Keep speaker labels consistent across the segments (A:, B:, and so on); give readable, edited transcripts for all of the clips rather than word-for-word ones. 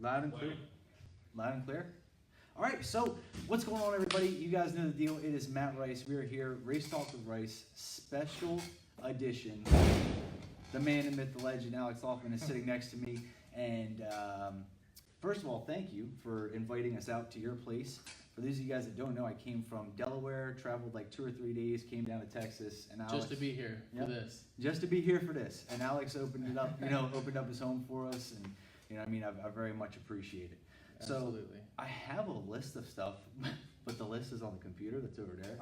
A: Loud and clear. Loud and clear. All right, so what's going on, everybody? You guys know the deal. It is Matt Ryce. We are here, Race Talk with Ryce, special edition. The man, the myth, the legend, Alex Laughlin is sitting next to me. And first of all, thank you for inviting us out to your place. For those of you guys that don't know, I came from Delaware, traveled like 2 or 3 days, came down to Texas, and Alex,
B: just to be here for this.
A: Just to be here for this. And Alex opened it up, opened up his home for us, and I very much appreciate it.
B: Absolutely.
A: So I have a list of stuff, but the list is on the computer that's over there.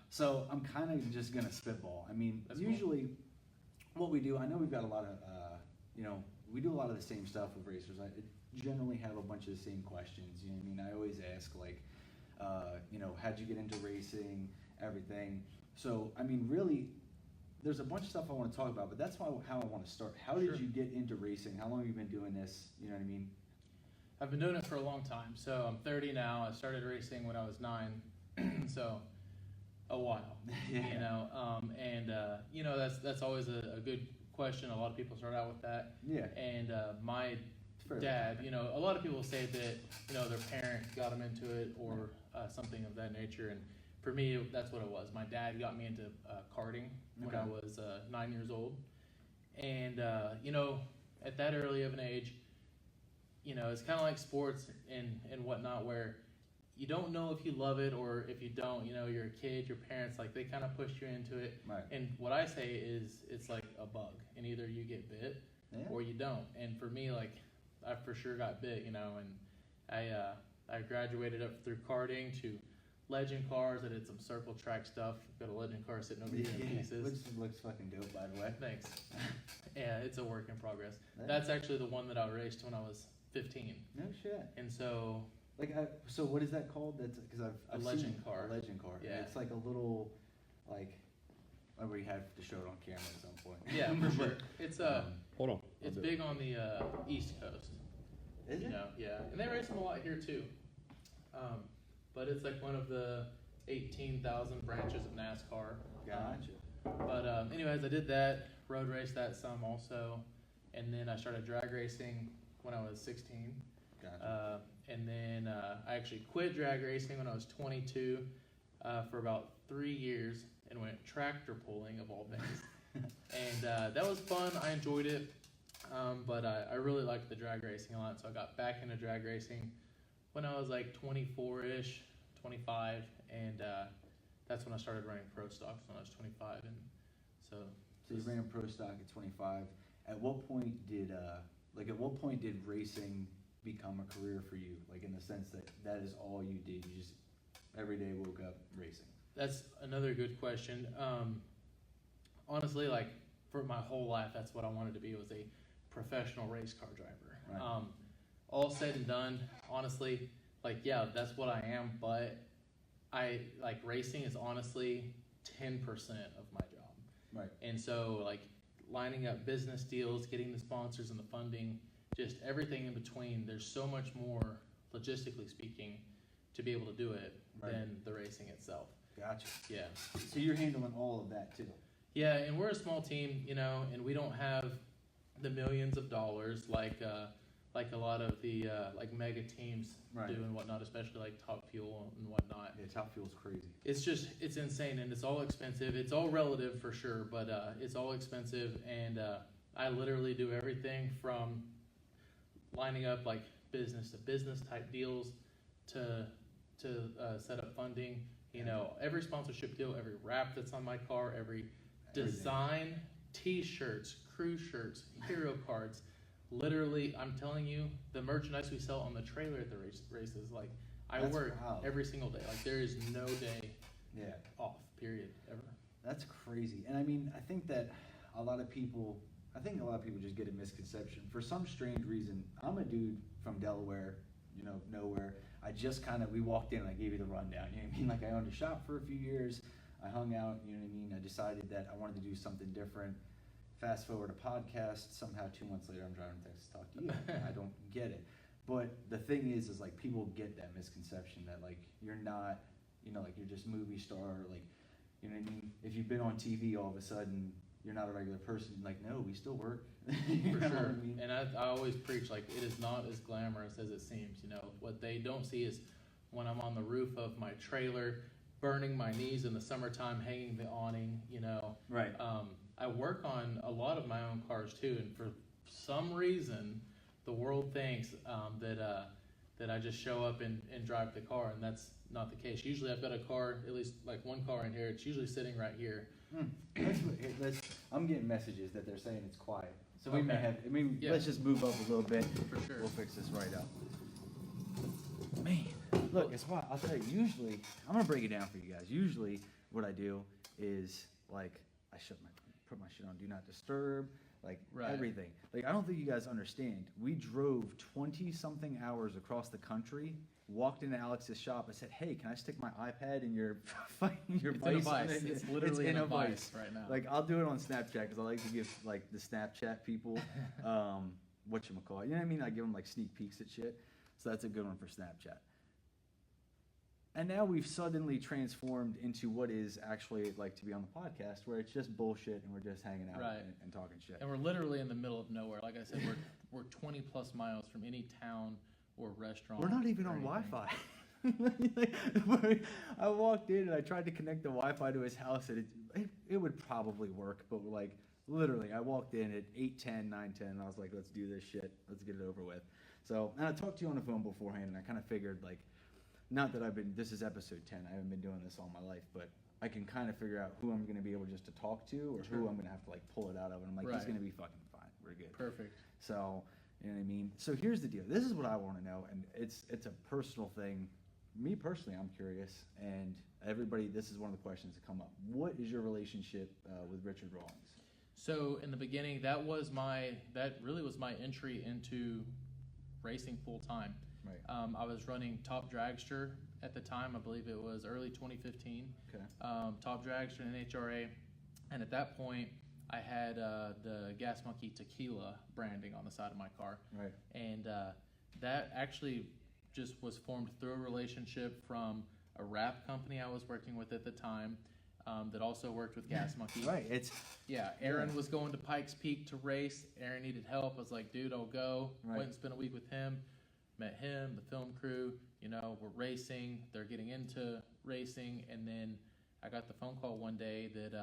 A: So I'm kind of just gonna spitball. I mean,
B: That's
A: usually what we do, I know we've got a lot of, we do a lot of the same stuff with racers. I generally have a bunch of the same questions. You know what I mean? I always ask like, how'd you get into racing, everything. So, I mean, really, there's a bunch of stuff I want to talk about, but that's how I want to start. How
B: Sure.
A: did you get into racing? How long have you been doing this? You know what I mean?
B: I've been doing it for a long time. So I'm 30 now. I started racing when I was 9, so a while.
A: Yeah.
B: That's always a good question. A lot of people start out with that.
A: Yeah.
B: And my
A: Fairly
B: dad,
A: common.
B: a lot of people say that their parent got them into it or something of that nature. And for me, that's what it was. My dad got me into karting when I was 9 years old. And at that early of an age, it's kind of like sports and whatnot, where you don't know if you love it or if you don't. You're a kid, your parents, they kind of push you into it.
A: Right.
B: And what I say is it's like a bug, and either you get bit or you don't. And for me, I for sure got bit, and I graduated up through karting to legend cars. I did some circle track stuff. Got a legend car sitting over here in pieces.
A: Looks fucking dope, by the way.
B: Thanks. Yeah, it's a work in progress.
A: Yeah.
B: That's actually the one that I raced when I was 15.
A: No shit.
B: And so,
A: So what is that called? That's because I've
B: A legend
A: seen
B: car.
A: A legend car.
B: Yeah.
A: It's like a little, we have to show it on camera at some point.
B: yeah, for sure. It's
C: Hold on.
B: it's big on the East Coast.
A: Is it?
B: Yeah, and they race them a lot here too. But it's like one of the 18,000 branches of NASCAR.
A: Gotcha.
B: But anyways, I did that, road raced that some also, and then I started drag racing when I was 16.
A: Gotcha.
B: And then I actually quit drag racing when I was 22 for about 3 years and went tractor pulling of all things. And that was fun. I enjoyed it. But I really liked the drag racing a lot, so I got back into drag racing when I was like 24-ish, 25, and that's when I started running pro stocks when I was 25. And so
A: you ran pro stock at 25. At what point did racing become a career for you? Like, in the sense that is all you did. You just every day woke up racing.
B: That's another good question. Honestly, for my whole life, that's what I wanted to be, was a professional race car driver.
A: Right.
B: All said and done, honestly, that's what I am, but racing is honestly 10% of my job.
A: Right.
B: And so lining up business deals, getting the sponsors and the funding, just everything in between, there's so much more, logistically speaking, to be able to do it than the racing itself.
A: Gotcha.
B: Yeah.
A: So you're handling all of that too.
B: Yeah, and we're a small team, and we don't have the millions of dollars like a lot of the mega teams do and whatnot, especially Top Fuel and whatnot.
A: Yeah, Top Fuel's crazy.
B: It's insane, and it's all expensive. It's all relative for sure, but it's all expensive, and I literally do everything from lining up business to business type deals to set up funding. Every sponsorship deal, every wrap that's on my car, every design, T-shirts, crew shirts, hero cards. Literally, I'm telling you, the merchandise we sell on the trailer at the races, I
A: That's
B: work
A: wild.
B: every single day. There is no day off, period, ever.
A: That's crazy. And I mean, I think a lot of people just get a misconception. For some strange reason, I'm a dude from Delaware, nowhere. We walked in and I gave you the rundown. You know what I mean? I owned a shop for a few years. I hung out, you know what I mean? I decided that I wanted to do something different. Fast forward a podcast. Somehow 2 months later, I'm driving to Texas to talk to you. I don't get it. But the thing is people get that misconception that you're not, you're just movie star, you know what I mean? If you've been on TV, all of a sudden, you're not a regular person. Like, no, we still work.
B: For sure. I mean? And I always preach, like, it is not as glamorous as it seems. You know, what they don't see is when I'm on the roof of my trailer, burning my knees in the summertime, hanging the awning. You know,
A: right.
B: I work on a lot of my own cars too, and for some reason, the world thinks that I just show up and drive the car, and that's not the case. Usually, I've got a car, at least like one car in here. It's usually sitting right here.
A: I'm getting messages that they're saying it's quiet. So
B: Okay.
A: we may have. I mean,
B: Yeah.
A: let's just move up a little bit.
B: For sure.
A: We'll fix this right up. Man, look, it's wild. I'll tell you. Usually, I'm gonna break it down for you guys. Usually, what I do is like I put my shit on do not disturb. Like
B: Right.
A: everything. Like I don't think you guys understand. We drove 20-something hours across the country. Walked into Alex's shop. I said, "Hey, can I stick my iPad in your your
B: It's in a
A: vice?"
B: vice. It's literally
A: in
B: in a
A: vice
B: vice right now.
A: Like I'll do it on Snapchat because I like to give like the Snapchat people whatchamacallit. You know what I mean? I give them like sneak peeks at shit. So that's a good one for Snapchat. And now we've suddenly transformed into what is actually like to be on the podcast, where it's just bullshit and we're just hanging out
B: Right.
A: and talking shit.
B: And we're literally in the middle of nowhere. Like I said, we're 20 plus miles from any town or restaurant.
A: We're not even
B: or
A: on
B: anything.
A: Wi-Fi. I walked in and I tried to connect the Wi-Fi to his house, and it would probably work, but like literally, I walked in at 8:10, 9:10, and I was like, "Let's do this shit. Let's get it over with." So, and I talked to you on the phone beforehand, and I kind of figured like, not that this is episode 10. I haven't been doing this all my life, but I can kind of figure out who I'm going to be able just to talk to, or
B: Sure.
A: who I'm going to have to like pull it out of, and I'm like, he's
B: Right.
A: going to be fucking fine. We're good.
B: Perfect.
A: So, you know what I mean? So here's the deal. This is what I want to know, and it's a personal thing. Me personally, I'm curious, and everybody, this is one of the questions that come up. What is your relationship with Richard Rawlings?
B: So in the beginning, that really was my entry into racing full time.
A: Right.
B: I was running Top Dragster at the time. I believe it was early 2015.
A: Okay.
B: Top Dragster and NHRA, and at that point, I had the Gas Monkey Tequila branding on the side of my car.
A: Right.
B: And that actually just was formed through a relationship from a rap company I was working with at the time that also worked with Gas Monkey.
A: Right.
B: Aaron was going to Pikes Peak to race. Aaron needed help. I was like, dude, I'll go.
A: Right.
B: Went and spent a week with him. Met him, the film crew. We're racing. They're getting into racing. And then I got the phone call one day that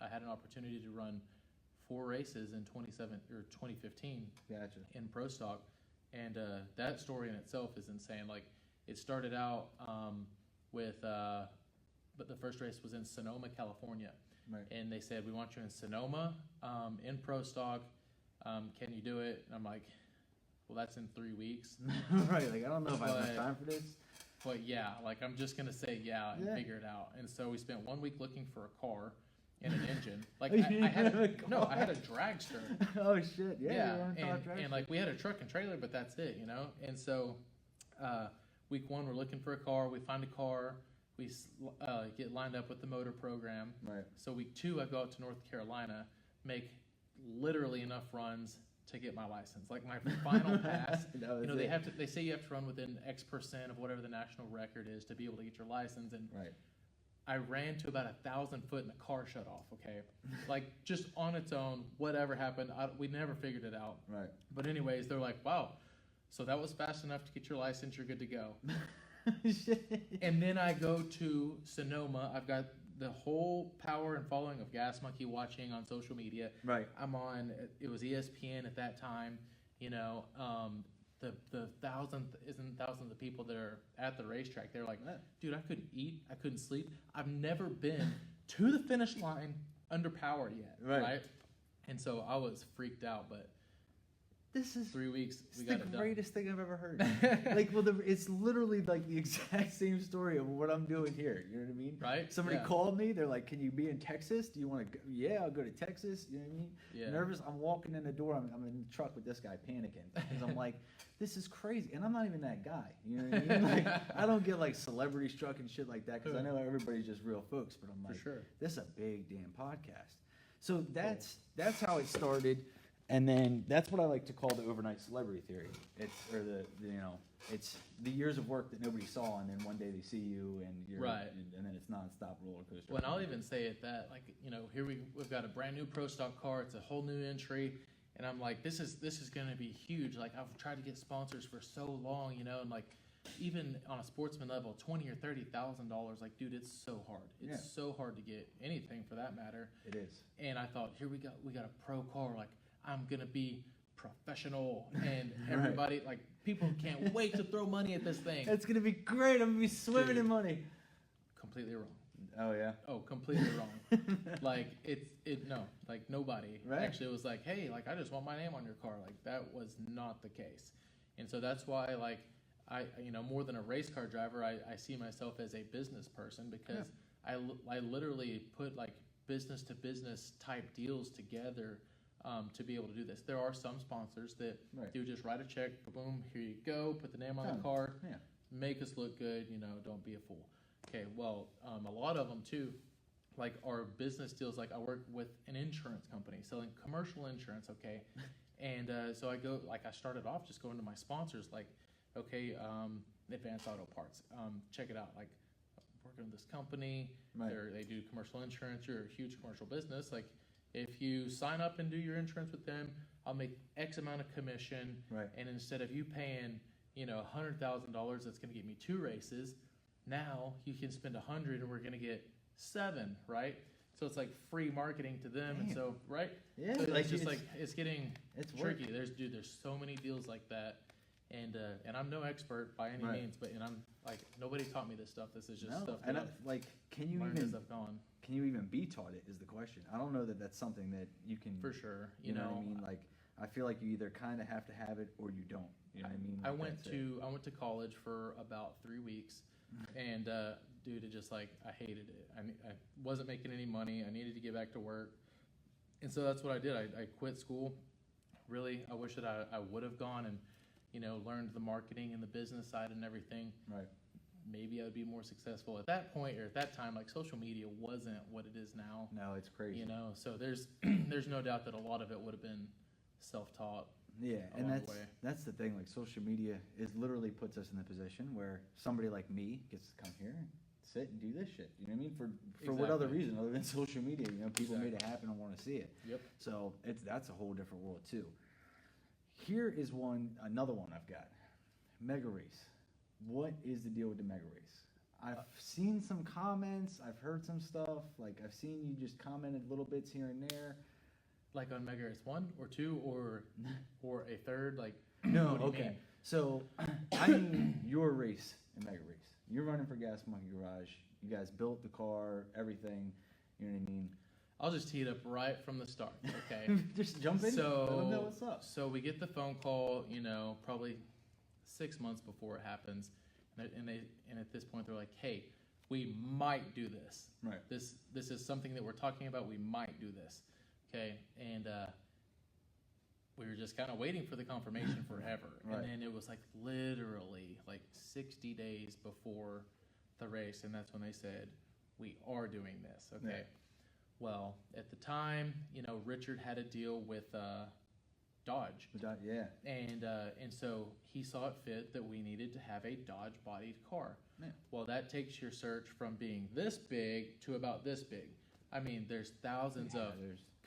B: I had an opportunity to run 4 races in 2015
A: Gotcha.
B: in Pro Stock. And that story in itself is insane. Like, it started out but the first race was in Sonoma, California.
A: Right.
B: And they said, we want you in Sonoma, in Pro Stock. Can you do it? And I'm like, well, that's in 3 weeks.
A: Right. Like, I don't know if I have enough time for this.
B: But yeah, like, I'm just going to say yeah and figure it out. And so we spent 1 week looking for a car and an engine. Like, I had a dragster.
A: Oh, shit. Yeah.
B: And like, we had a truck and trailer, but that's it, And so week 1, we're looking for a car. We find a car. We get lined up with the motor program.
A: Right.
B: So week 2, I go out to North Carolina, make literally enough runs to get my license. Like, my final pass, they say you have to run within X% of whatever the national record is to be able to get your license. And
A: right.
B: I ran to about 1,000 foot and the car shut off. Okay. Like, just on its own, whatever happened, we never figured it out.
A: Right.
B: But anyways, they're like, wow, so that was fast enough to get your license. You're good to go. And then I go to Sonoma. I've got the whole power and following of Gas Monkey watching on social media.
A: Right.
B: I'm on, it was ESPN at that time, the thousands of people that are at the racetrack. They're like, dude, I couldn't eat. I couldn't sleep. I've never been to the finish line underpowered yet. Right. And so I was freaked out, but
A: this is
B: 3 weeks.
A: It's the greatest thing I've ever heard. Like, it's literally like the exact same story of what I'm doing here. You know what I mean?
B: Right.
A: Somebody called me. They're like, "Can you be in Texas? Do you want to go?" Yeah, I'll go to Texas. You know what I mean?
B: Yeah.
A: Nervous. I'm walking in the door. I'm in the truck with this guy panicking because I'm like, this is crazy, and I'm not even that guy. You know what I mean? Like, I don't get like celebrity struck and shit like that because I know everybody's just real folks. But I'm like,
B: For sure.
A: This is a big damn podcast. So that's how it started. And then that's what I like to call the overnight celebrity theory. It's it's the years of work that nobody saw, and then one day they see you, and you're
B: Right.
A: and then it's nonstop roller coaster.
B: Well, and I'll even say it that, like, here we've got a brand new pro stock car. It's a whole new entry, and I'm like, this is going to be huge. Like, I've tried to get sponsors for so long, and like, even on a sportsman level, $20,000 or $30,000. Like, dude, it's so hard. It's so hard to get anything for that matter.
A: It is.
B: And I thought, here we got a pro car. Like, I'm gonna be professional, and everybody like people can't wait to throw money at this thing.
A: It's gonna be great. I'm gonna be swimming in money.
B: Completely wrong.
A: Oh yeah.
B: Oh, completely wrong. Like like nobody.
A: Right.
B: Actually, it was like, hey, like I just want my name on your car. Like that was not the case, and so that's why like I more than a race car driver, I see myself as a business person because I literally put like business to business type deals together. To be able to do this. There are some sponsors that do just write a check, boom, here you go, put the name on the car, make us look good, don't be a fool. Okay, well, a lot of them too, like our business deals, like I work with an insurance company selling commercial insurance, okay? And so I started off just going to my sponsors, like, okay, Advanced Auto Parts, check it out, like, working with this company, they do commercial insurance, you're a huge commercial business, like, if you sign up and do your insurance with them, I'll make X amount of commission.
A: Right.
B: And instead of you paying, $100,000, that's going to get me 2 races. Now you can spend $100 and we're going to get 7, right? So it's like free marketing to them.
A: Damn.
B: And so, right?
A: Yeah.
B: So
A: like
B: it's getting tricky.
A: Work.
B: There's so many deals like that. And I'm no expert by any means, but I'm like, nobody taught me this stuff. This is just stuff that
A: can you
B: learned
A: even
B: as I've gone.
A: Can you even be taught it is the question. I don't know that that's something that you can.
B: For sure.
A: You know what I mean? Like, I feel like you either kind of have to have it or you don't. You know what I mean? Like,
B: I went to college for about 3 weeks, and dude, it just like I hated it. I wasn't making any money. I needed to get back to work, and so that's what I did. I quit school. Really, I wish that I would have gone and learned the marketing and the business side and everything.
A: Right.
B: Maybe I would be more successful at that point, or at that time, like social media wasn't what it is now.
A: No, it's crazy.
B: So there's no doubt that a lot of it would have been self-taught.
A: Yeah, and that's the thing. Like social media literally puts us in the position where somebody like me gets to come here and sit and do this shit. You know what I mean? For what other reason other than social media? People made it happen and want to see it.
B: Yep.
A: So that's a whole different world too. Here is another one I've got. Mega Race. What is the deal with the Mega Race? I've seen some comments. I've heard some stuff. Like, I've seen you just commented little bits here and there.
B: Like on Mega Race 1 or 2 or a third? Like,
A: no,
B: what do you
A: okay.
B: mean?
A: So, I mean your race in Mega Race. You're running for Gas Monkey Garage. You guys built the car, everything. You know what I mean?
B: I'll just tee it up right from the start, okay?
A: Just jump in.
B: So,
A: let them know what's up.
B: So we get the phone call, probably 6 months before it happens, and at this point they're like, "Hey, we might do this.
A: Right.
B: This is something that we're talking about. We might do this." Okay, and we were just kind of waiting for the confirmation forever,
A: Right.
B: and then it was like literally like 60 days before the race, and that's when they said, "We are doing this." Okay.
A: Yeah.
B: Well, at the time, Richard had a deal with Dodge.
A: Yeah.
B: And so he saw it fit that we needed to have a Dodge-bodied car.
A: Yeah.
B: Well, that takes your search from being this big to about this big. I mean, there's thousands of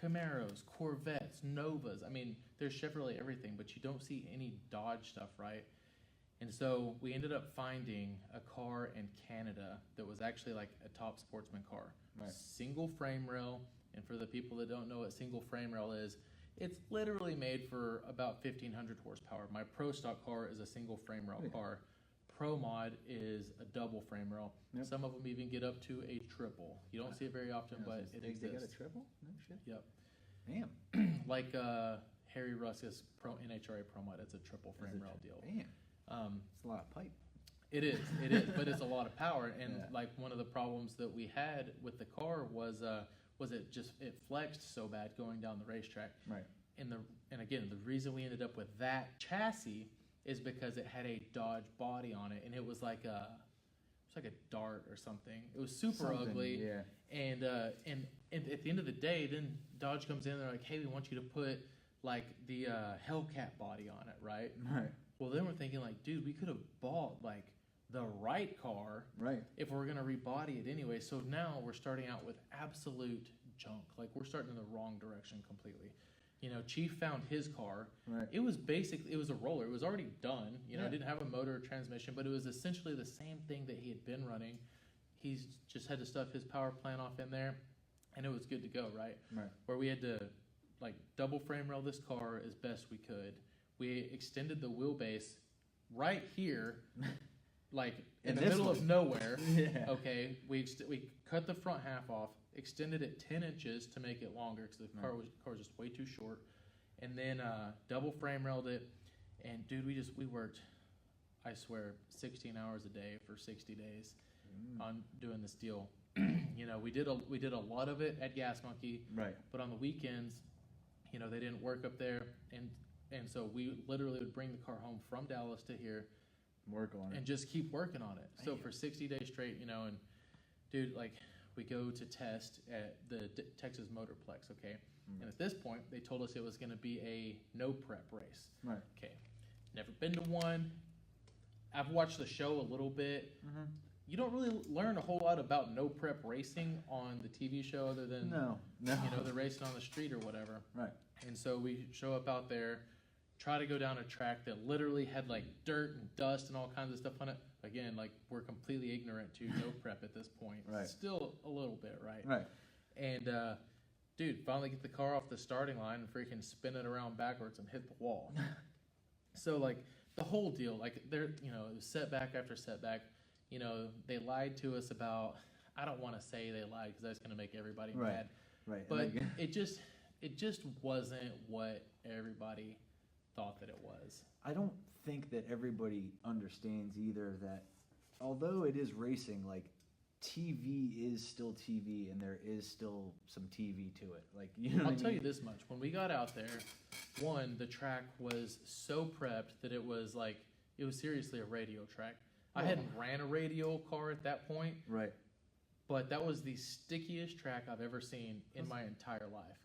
B: Camaros, Corvettes, Novas. I mean, there's Chevrolet everything, but you don't see any Dodge stuff, right? And so we ended up finding a car in Canada that was actually like a top sportsman car.
A: Right.
B: Single frame rail. And for the people that don't know what single frame rail is, it's literally made for about 1,500 horsepower. My Pro Stock car is a single frame rail car. Pro Mod is a double frame rail.
A: Yep.
B: Some of them even get up to a triple. You don't see it very often, but it exists.
A: They got a triple? No shit.
B: Yep.
A: Damn.
B: Like Harry Russ's NHRA Pro Mod, it's a triple frame rail deal.
A: Damn. It's a lot of pipe.
B: It is, but it's a lot of power. And like one of the problems that we had with the car was it flexed so bad going down the racetrack.
A: Right.
B: And again, the reason we ended up with that chassis is because it had a Dodge body on it, and it was like a dart or something. It was super ugly.
A: Yeah.
B: And at the end of the day, then Dodge comes in and they're like, "Hey, we want you to put like the Hellcat body on it, right?
A: Right.
B: Well, then we're thinking like, dude, we could have bought like the right car,
A: Right.
B: if we're gonna rebody it anyway. So now we're starting out with absolute junk. Like we're starting in the wrong direction completely. You know, Chief found his car.
A: Right.
B: It was a roller. It was already done. You know,
A: Yeah.
B: it didn't have a motor or transmission, but it was essentially the same thing that he had been running. He's just had to stuff his power plant off in there, and it was good to go, right?
A: Right.
B: Where we had to like double frame rail this car as best we could. We extended the wheelbase right here, like in the middle of nowhere.
A: Yeah.
B: Okay, we cut the front half off, extended it 10 inches to make it longer because the car was just way too short, and then double frame railed it. And dude, we worked, I swear, 16 hours a day for 60 days on doing this deal. You know, we did a lot of it at Gas Monkey,
A: Right.
B: but on the weekends, you know, they didn't work up there, and so we literally would bring the car home from Dallas to here
A: Work on it.
B: and just keep working on it. So
A: Man.
B: for 60 days straight, you know, and dude, like we go to test at the Texas Motorplex, okay? And at this point, they told us it was going to be a no prep race.
A: Right.
B: Okay, never been to one. I've watched the show a little bit.
A: Mm-hmm.
B: You don't really learn a whole lot about no prep racing on the TV show other than
A: No.
B: you know, they're racing on the street or whatever.
A: Right.
B: And so we show up out there, try to go down a track that literally had like dirt and dust and all kinds of stuff on it. Again, like we're completely ignorant to no prep at this point.
A: Right.
B: Still a little bit, right?
A: Right.
B: And dude, finally get the car off the starting line and freaking spin it around backwards and hit the wall. So like the whole deal, like there, you know, it was setback after setback. You know, they lied to us about. I don't want to say they lied because that's going to make everybody
A: Right.
B: mad.
A: Right.
B: But it just wasn't what everybody thought that it was.
A: I don't think that everybody understands either that although it is racing, like TV is still TV and there is still some TV to it. Like, you know what I
B: I'll
A: mean?
B: tell you this much. When we got out there, one, the track was so prepped that it was seriously a radio track. I hadn't ran a radio car at that point,
A: Right.
B: but that was the stickiest track I've ever seen in my entire life.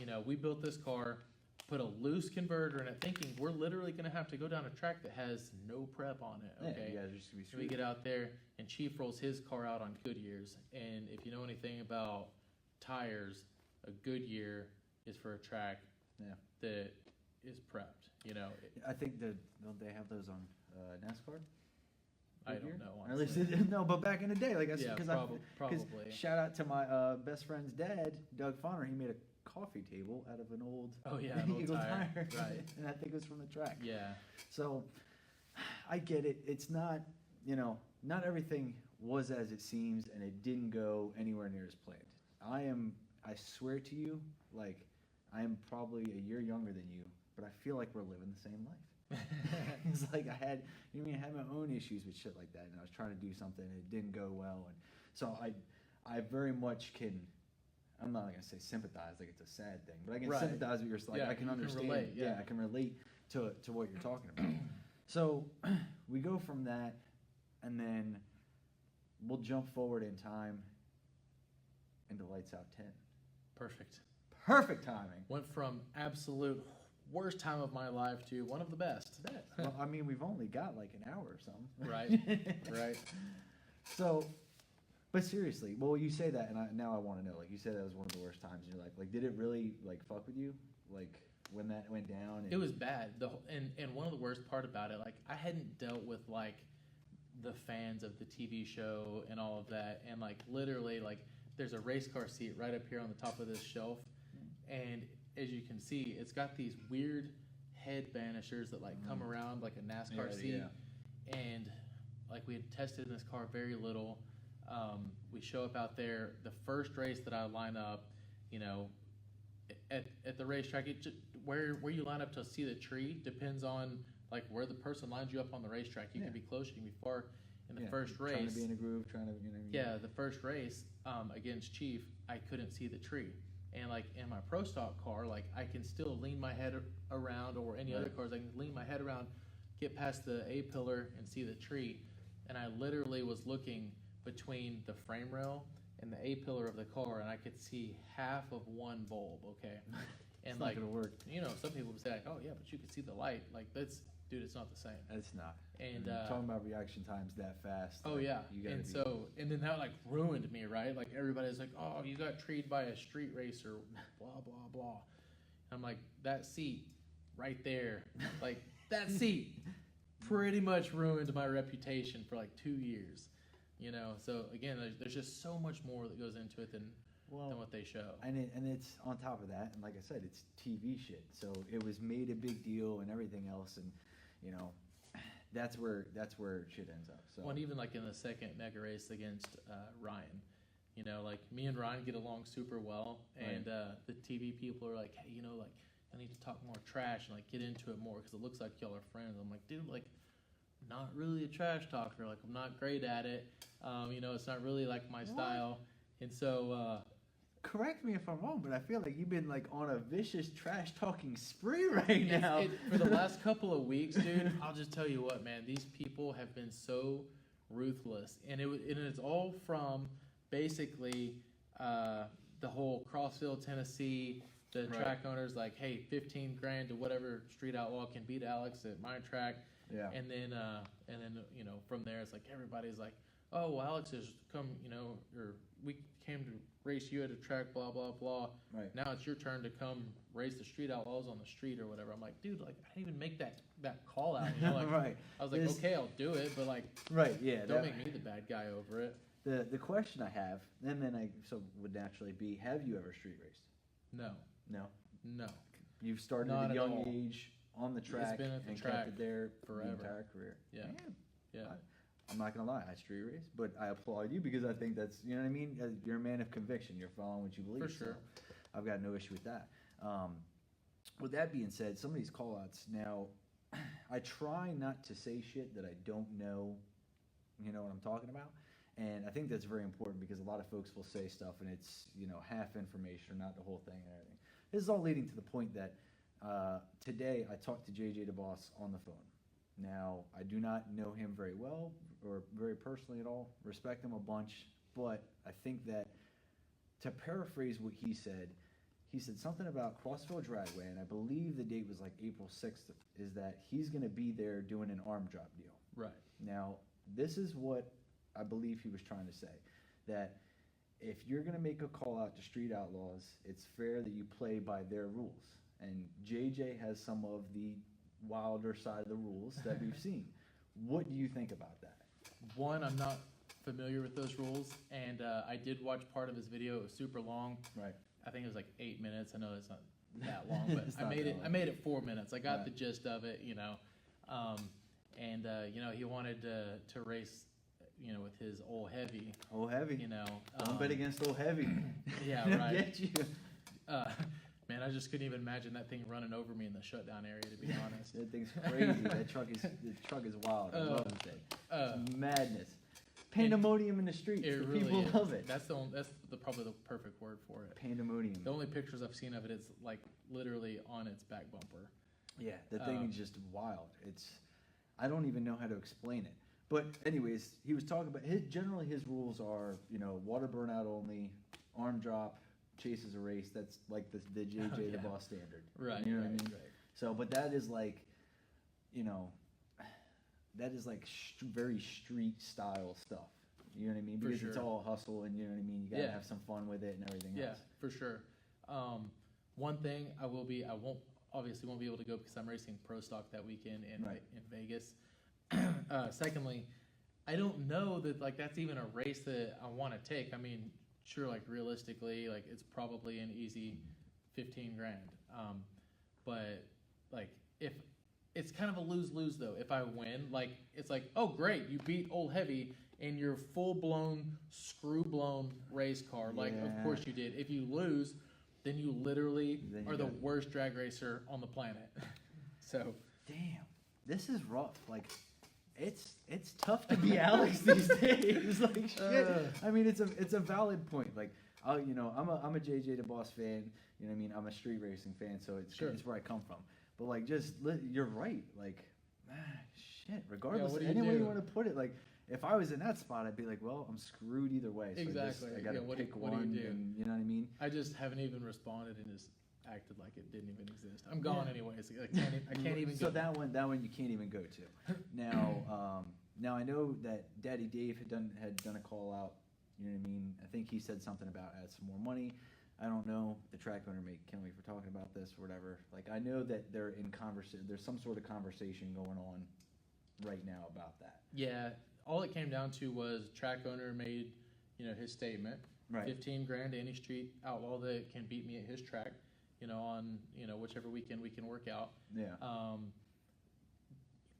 B: You know, we built this car, put a loose converter in it, thinking we're literally going to have to go down a track that has no prep on it. Okay,
A: Yeah, you guys are just gonna be
B: so we
A: screwed.
B: get out there, and Chief rolls his car out on Goodyears. And if you know anything about tires, a Goodyear is for a track
A: Yeah.
B: that is prepped. You know,
A: I think don't they have those on NASCAR?
B: I
A: Goodyear?
B: don't know.
A: Or at least
B: honestly.
A: no, but back in the day, like I said,
B: Yeah,
A: because
B: probably.
A: shout out to my best friend's dad, Doug Fonner. He made a coffee table out of an old
B: An old
A: Eagle
B: tire.
A: tire,
B: Right.
A: and I think it was from the track.
B: Yeah.
A: So I get it. It's not, you know, not everything was as it seems, and it didn't go anywhere near as planned. I swear to you, like I am probably a year younger than you, but I feel like we're living the same life. It's like I had my own issues with shit like that, and I was trying to do something and it didn't go well, and so I very much can. I'm not gonna say sympathize, like it's a sad thing, but I can
B: Right.
A: sympathize with your like
B: Yeah,
A: I can
B: you can
A: understand.
B: relate, yeah.
A: I can relate to what you're talking about. So we go from that, and then we'll jump forward in time into Lights Out 10.
B: Perfect.
A: Perfect timing.
B: Went from absolute worst time of my life to one of the best.
A: Well, I mean, we've only got like an hour or something.
B: Right. Right.
A: So, but seriously, well, you say that, and now I want to know. Like, you said that was one of the worst times in your life. Like, did it really like fuck with you? Like when that went down? And
B: It was bad. And one of the worst part about it, like I hadn't dealt with like the fans of the TV show and all of that, and like literally like there's a race car seat right up here on the top of this shelf, and as you can see, it's got these weird head banishers that like come around like a NASCAR seat, and like we had tested in this car very little. We show up out there, the first race that I line up, you know, at the racetrack, where you line up to see the tree depends on like where the person lines you up on the racetrack. You can be close, you can be far. In the first race,
A: trying to be in a groove,
B: the first race against Chief, I couldn't see the tree, and like in my pro stock car, like I can still lean my head around, or any other cars, I can lean my head around, get past the A pillar and see the tree, and I literally was looking between the frame rail and the A pillar of the car, and I could see half of one bulb. Okay, And
C: It's
B: like,
C: not gonna work.
B: some people would say like, oh yeah, but you can see the light. Like dude, it's not the same.
C: It's not.
B: And
C: talking about reaction times that fast.
B: oh
C: like,
B: yeah,
C: you gotta
B: and then that like ruined me, right? Like everybody's like, oh, you got treated by a street racer, blah blah blah. I'm like, that seat right there, like that seat pretty much ruined my reputation for like 2 years. So again, there's just so much more that goes into it than what they show.
C: And it's on top of that, and like I said, it's TV shit. So it was made a big deal and everything else, and that's where shit ends up. So
B: Well, and even like in the second mega race against Ryan, like me and Ryan get along super well, and the TV people are like, hey, like I need to talk more trash and like get into it more because it looks like y'all are friends. I'm like, dude, like not really a trash talker. Like I'm not great at it. It's not really like my style. And so
C: correct me if I'm wrong, but I feel like you've been like on a vicious trash talking spree right now.
B: For the last couple of weeks, dude, I'll just tell you what, man, these people have been so ruthless, and it's all from basically the whole Crossville, Tennessee, the track owners like, hey, 15 grand to whatever street outlaw can beat Alex at my track.
C: Yeah.
B: And then from there it's like everybody's like, oh, well, Alex has come, or we came to race you at a track, blah blah blah.
C: Right.
B: Now it's your turn to come race the street outlaws on the street or whatever. I'm like, dude, like I didn't even make that call out. Like,
C: right.
B: I was like, okay, I'll do it, but like,
C: right, yeah.
B: don't make me the bad guy over it.
C: The question I have, and then would naturally be, have you ever street raced?
B: No.
C: No. You've started
B: Not
C: at a
B: at
C: young
B: all.
C: age on the track
B: been at the
C: and
B: track
C: kept it there
B: forever.
C: the entire career.
B: Yeah.
C: Man,
B: Yeah.
C: I'm not gonna lie, I street race, but I applaud you because I think that's, you know what I mean. You're a man of conviction. You're following what you believe.
B: For sure.
C: So I've got no issue with that. With that being said, some of these call-outs now, I try not to say shit that I don't know. You know what I'm talking about, and I think that's very important because a lot of folks will say stuff and it's half information or not the whole thing and everything. This is all leading to the point that today I talked to JJ DeBoss on the phone. Now, I do not know him very well or very personally at all, respect him a bunch, but I think that, to paraphrase what he said something about Crossville Dragway, and I believe the date was like April 6th, is that he's going to be there doing an arm drop deal.
B: Right.
C: Now, this is what I believe he was trying to say, that if you're going to make a call out to street outlaws, it's fair that you play by their rules. And JJ has some of the wilder side of the rules that we've seen. What do you think about that?
B: One, I'm not familiar with those rules, and I did watch part of his video. It was super long.
C: Right.
B: I think it was like 8 minutes. I know it's not that long, but
C: It's
B: I
C: not
B: made
C: that
B: it.
C: long.
B: I made it 4 minutes. I got
C: Right.
B: the gist of it, he wanted to race, with his old heavy.
C: Old Heavy. Don't bet
B: um,
C: against Old Heavy.
B: Yeah,
C: He'll
B: right.
C: Get you.
B: Man, I just couldn't even imagine that thing running over me in the shutdown area. To be honest,
C: That thing's crazy. The truck is wild. I love the thing. It's madness. Pandemonium in the streets.
B: it
C: The
B: really
C: people
B: is.
C: love it.
B: That's probably the perfect word for it.
C: Pandemonium.
B: The only pictures I've seen of it is like literally on its back bumper.
C: Yeah, the thing is just wild. I don't even know how to explain it. But anyways, he was talking about generally his rules are, water burnout only, arm drop, chases a race. That's like the JJ
B: yeah.
C: the boss standard.
B: Right.
C: You know what I
B: right,
C: mean?
B: right.
C: So, but that is like, that is like very street style stuff. You know what I mean?
B: For
C: Because it's
B: sure.
C: all hustle, and you know what I mean. You gotta
B: Yeah.
C: have some fun with it and everything
B: Yeah,
C: else.
B: for sure. One thing I won't be able to go because I'm racing Pro Stock that weekend in
C: Right.
B: in Vegas. Secondly, I don't know that like that's even a race that I want to take. I mean, sure, like realistically, like it's probably an easy 15 grand. But like if it's kind of a lose-lose though. If I win, like it's like, oh great, you beat Old Heavy in your full-blown, screw-blown race car. Like of
C: Yeah.
B: course you did. If you lose, then you literally
C: Then you
B: are the
C: got-
B: worst drag racer on the planet. So
C: Damn, this is rough. Like, it's tough to be Alex these days. Like shit. I mean, it's a valid point. Like, I'm a JJ the Boss fan. You know what I mean? I'm a street racing fan, so it's where I come from. But like, you're right. Like, shit. Regardless,
B: what do you
C: any way you
B: do?
C: want to put it, like. If I was in that spot, I'd be like, well, I'm screwed either way. So
B: Exactly.
C: I gotta
B: Yeah, what do
C: pick
B: you
C: one,
B: do?
C: and you know what I mean?
B: I just haven't even responded in his acted like it didn't even exist. I'm gone anyways. I can't even
C: So
B: go.
C: that one you can't even go to. Now I know that Daddy Dave had done a call out. You know what I mean? I think he said something about add some more money. I don't know. The track owner may kill me for talking about this or whatever. Like, I know that they're in conversation. There's some sort of conversation going on right now about that.
B: Yeah, all it came down to was track owner made, his statement.
C: Right.
B: 15 grand to any street outlaw that can beat me at his track, on, whichever weekend we can work out.
C: Yeah.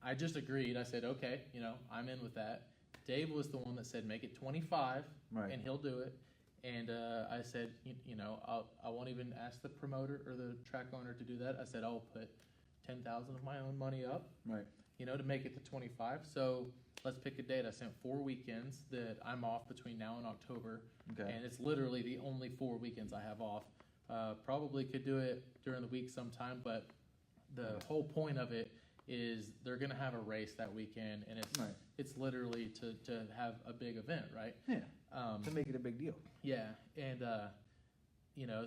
B: I just agreed. I said, okay, I'm in with that. Dave was the one that said, make it 25
C: Right.
B: and he'll do it. And I said, I won't even ask the promoter or the track owner to do that. I said, I'll put 10,000 of my own money up,
C: Right.
B: to make it to 25. So let's pick a date. I sent 4 weekends that I'm off between now and October.
C: Okay.
B: And it's literally the only 4 weekends I have off. Probably could do it during the week sometime, but the whole point of it is they're going to have a race that weekend, and it's
C: Right.
B: it's literally to have a big event, right?
C: Yeah. To make it a big deal.
B: Yeah, and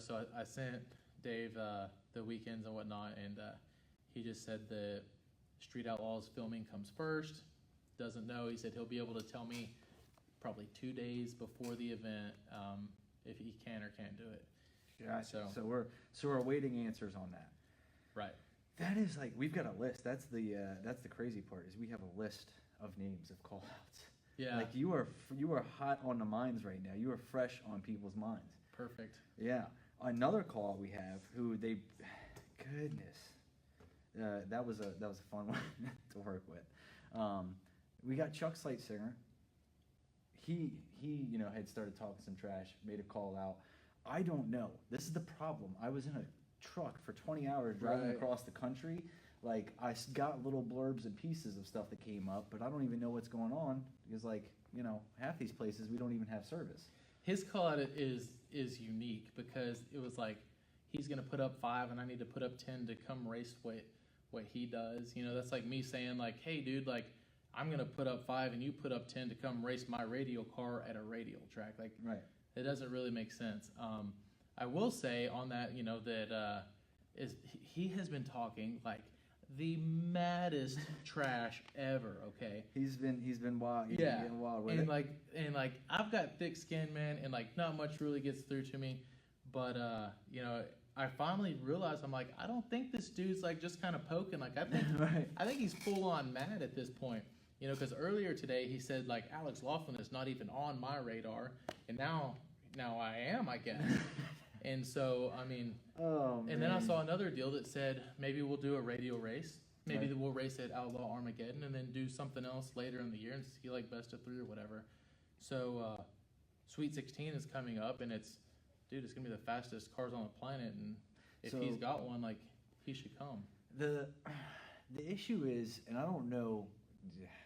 B: so I sent Dave the weekends and whatnot, and he just said the Street Outlaws filming comes first. Doesn't know. He said he'll be able to tell me probably 2 days before the event if he can or can't do it.
C: Gotcha. So we're awaiting answers on that.
B: Right.
C: That is like, we've got a list. That's the crazy part, is we have a list of names of call outs.
B: Yeah.
C: Like, you are hot on the minds right now. You are fresh on people's minds.
B: Perfect.
C: Yeah. Another call out we have, goodness, that was a fun one to work with. We got Chuck Singer. He had started talking some trash, made a call out. I don't know. This is the problem. I was in a truck for 20 hours driving
B: Right.
C: across the country. Like, I got little blurbs and pieces of stuff that came up, but I don't even know what's going on because, half these places we don't even have service.
B: His call out is unique because it was like he's gonna put up 5 and I need to put up 10 to come race what he does. That's like me saying like, hey dude, like I'm gonna put up 5 and you put up 10 to come race my radial car at a radial track. Like,
C: Right.
B: it doesn't really make sense. I will say on that, that he has been talking like the maddest trash ever. Okay.
C: He's been wild. He's been getting wild with
B: and
C: it.
B: like I've got thick skin, man, and like not much really gets through to me. But I finally realized I'm like, I don't think this dude's like just kind of poking. Like, I think
C: Right.
B: I think he's full on mad at this point. Because earlier today he said like Alex Laughlin is not even on my radar, and now I am, I guess. And so I mean, and then I saw another deal that said maybe we'll do a radio race. Maybe
C: Right.
B: we'll race at Outlaw Armageddon and then do something else later in the year and see like best of 3 or whatever. So Sweet 16 is coming up, and it's gonna be the fastest cars on the planet, and if
C: So-
B: he's got one, like he should come.
C: The issue is, and I don't know,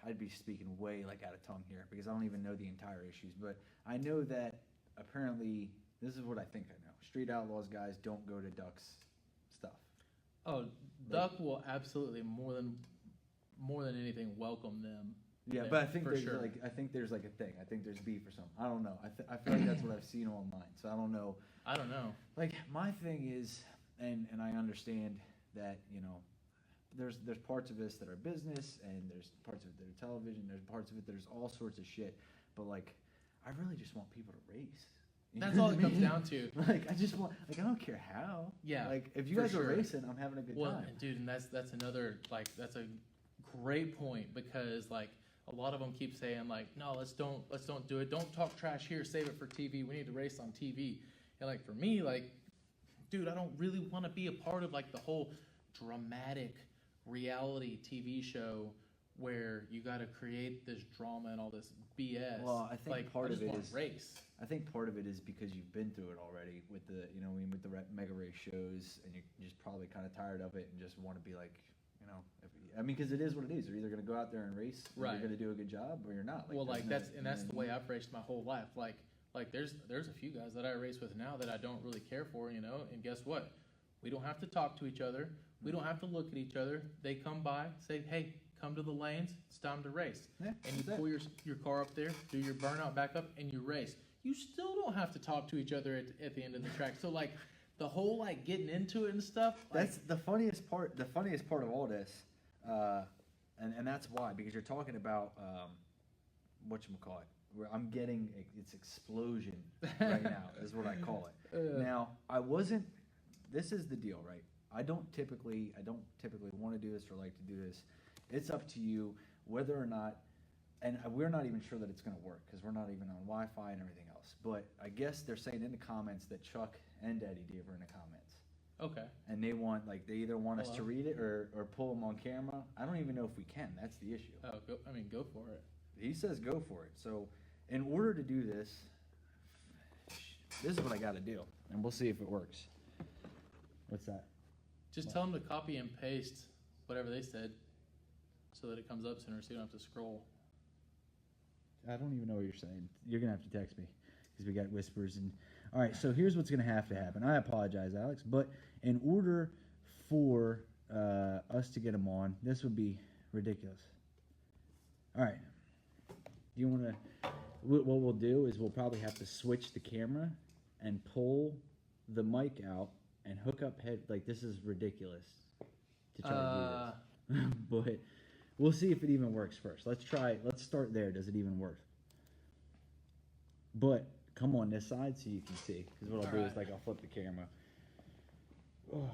C: I'd be speaking way like out of tongue here because I don't even know the entire issues, but I know that apparently, this is what I think I know. Street Outlaws guys don't go to Duck's stuff.
B: Oh, Duck will absolutely more than anything welcome them.
C: Yeah,
B: there,
C: but I think
B: for
C: there's
B: sure.
C: a thing. I think there's beef or something. I don't know. I feel like that's what I've seen online. So I don't know.
B: I don't know.
C: Like, my thing is, and I understand that, there's parts of this that are business, and there's parts of it that are television, there's parts of it that there's all sorts of shit, but like, I really just want people to race. You
B: That's
C: know
B: all
C: what
B: it
C: I
B: comes
C: mean?
B: down to.
C: Like, I just want, like, I don't care how.
B: Yeah,
C: Like, if you
B: for
C: guys
B: sure.
C: are racing, I'm having a good
B: Well,
C: time.
B: dude, and that's another that's a great point, because like a lot of them keep saying like, no, let's don't do it. Don't talk trash here. Save it for TV. We need to race on TV. And like for me, like, dude, I don't really want to be a part of like the whole dramatic reality TV show where you got to create this drama and all this BS.
C: Well, I think
B: like,
C: part
B: I
C: of
B: just
C: it
B: want
C: is-
B: to race.
C: I think part of it is because you've been through it already with the, with the mega race shows, and you're just probably kind of tired of it and just want to be like, because it is what it is. You're either going to go out there and race, or
B: Right.
C: you're going to do a good job, or you're not.
B: Well, like
C: there's
B: that's
C: no-
B: the way I've raced my whole life. Like there's a few guys that I race with now that I don't really care for, and guess what? We don't have to talk to each other. We don't have to look at each other. They come by, say, hey, come to the lanes. It's time to race.
C: Yeah,
B: And you
C: that's
B: pull
C: it.
B: your car up there, do your burnout back up, and you race. You still don't have to talk to each other at the end of the track. So like, the whole like getting into it and stuff. Like,
C: That's the funniest part. The funniest part of all this, and that's why, because you're talking about whatchamacallit, where I'm getting it's explosion right now is what I call it. Now I wasn't. This is the deal, right? I don't typically want to do this or like to do this. It's up to you whether or not, and we're not even sure that it's going to work because we're not even on Wi-Fi and everything else. But I guess they're saying in the comments that Chuck and Eddie Dave are in the comments.
B: okay.
C: And they either want us to read it or pull them on camera. I don't even know if we can. That's the issue.
B: Oh, go for it.
C: He says go for it. So in order to do this, this is what I got to do. And we'll see if it works. What's that?
B: Just tell them to copy and paste whatever they said, so that it comes up sooner, so you don't have to scroll.
C: I don't even know what you're saying. You're going to have to text me because we got whispers. And all right, so here's what's going to happen. I apologize, Alex, but in order for us to get them on, this would be ridiculous. All right. Do you want to – what we'll do is we'll probably have to switch the camera and pull the mic out and hook up head – like this is ridiculous to try to do this. But we'll see if it even works first. Let's start there. Does it even work? But come on this side so you can see. Because what I'll do is like I'll flip the camera. Oh.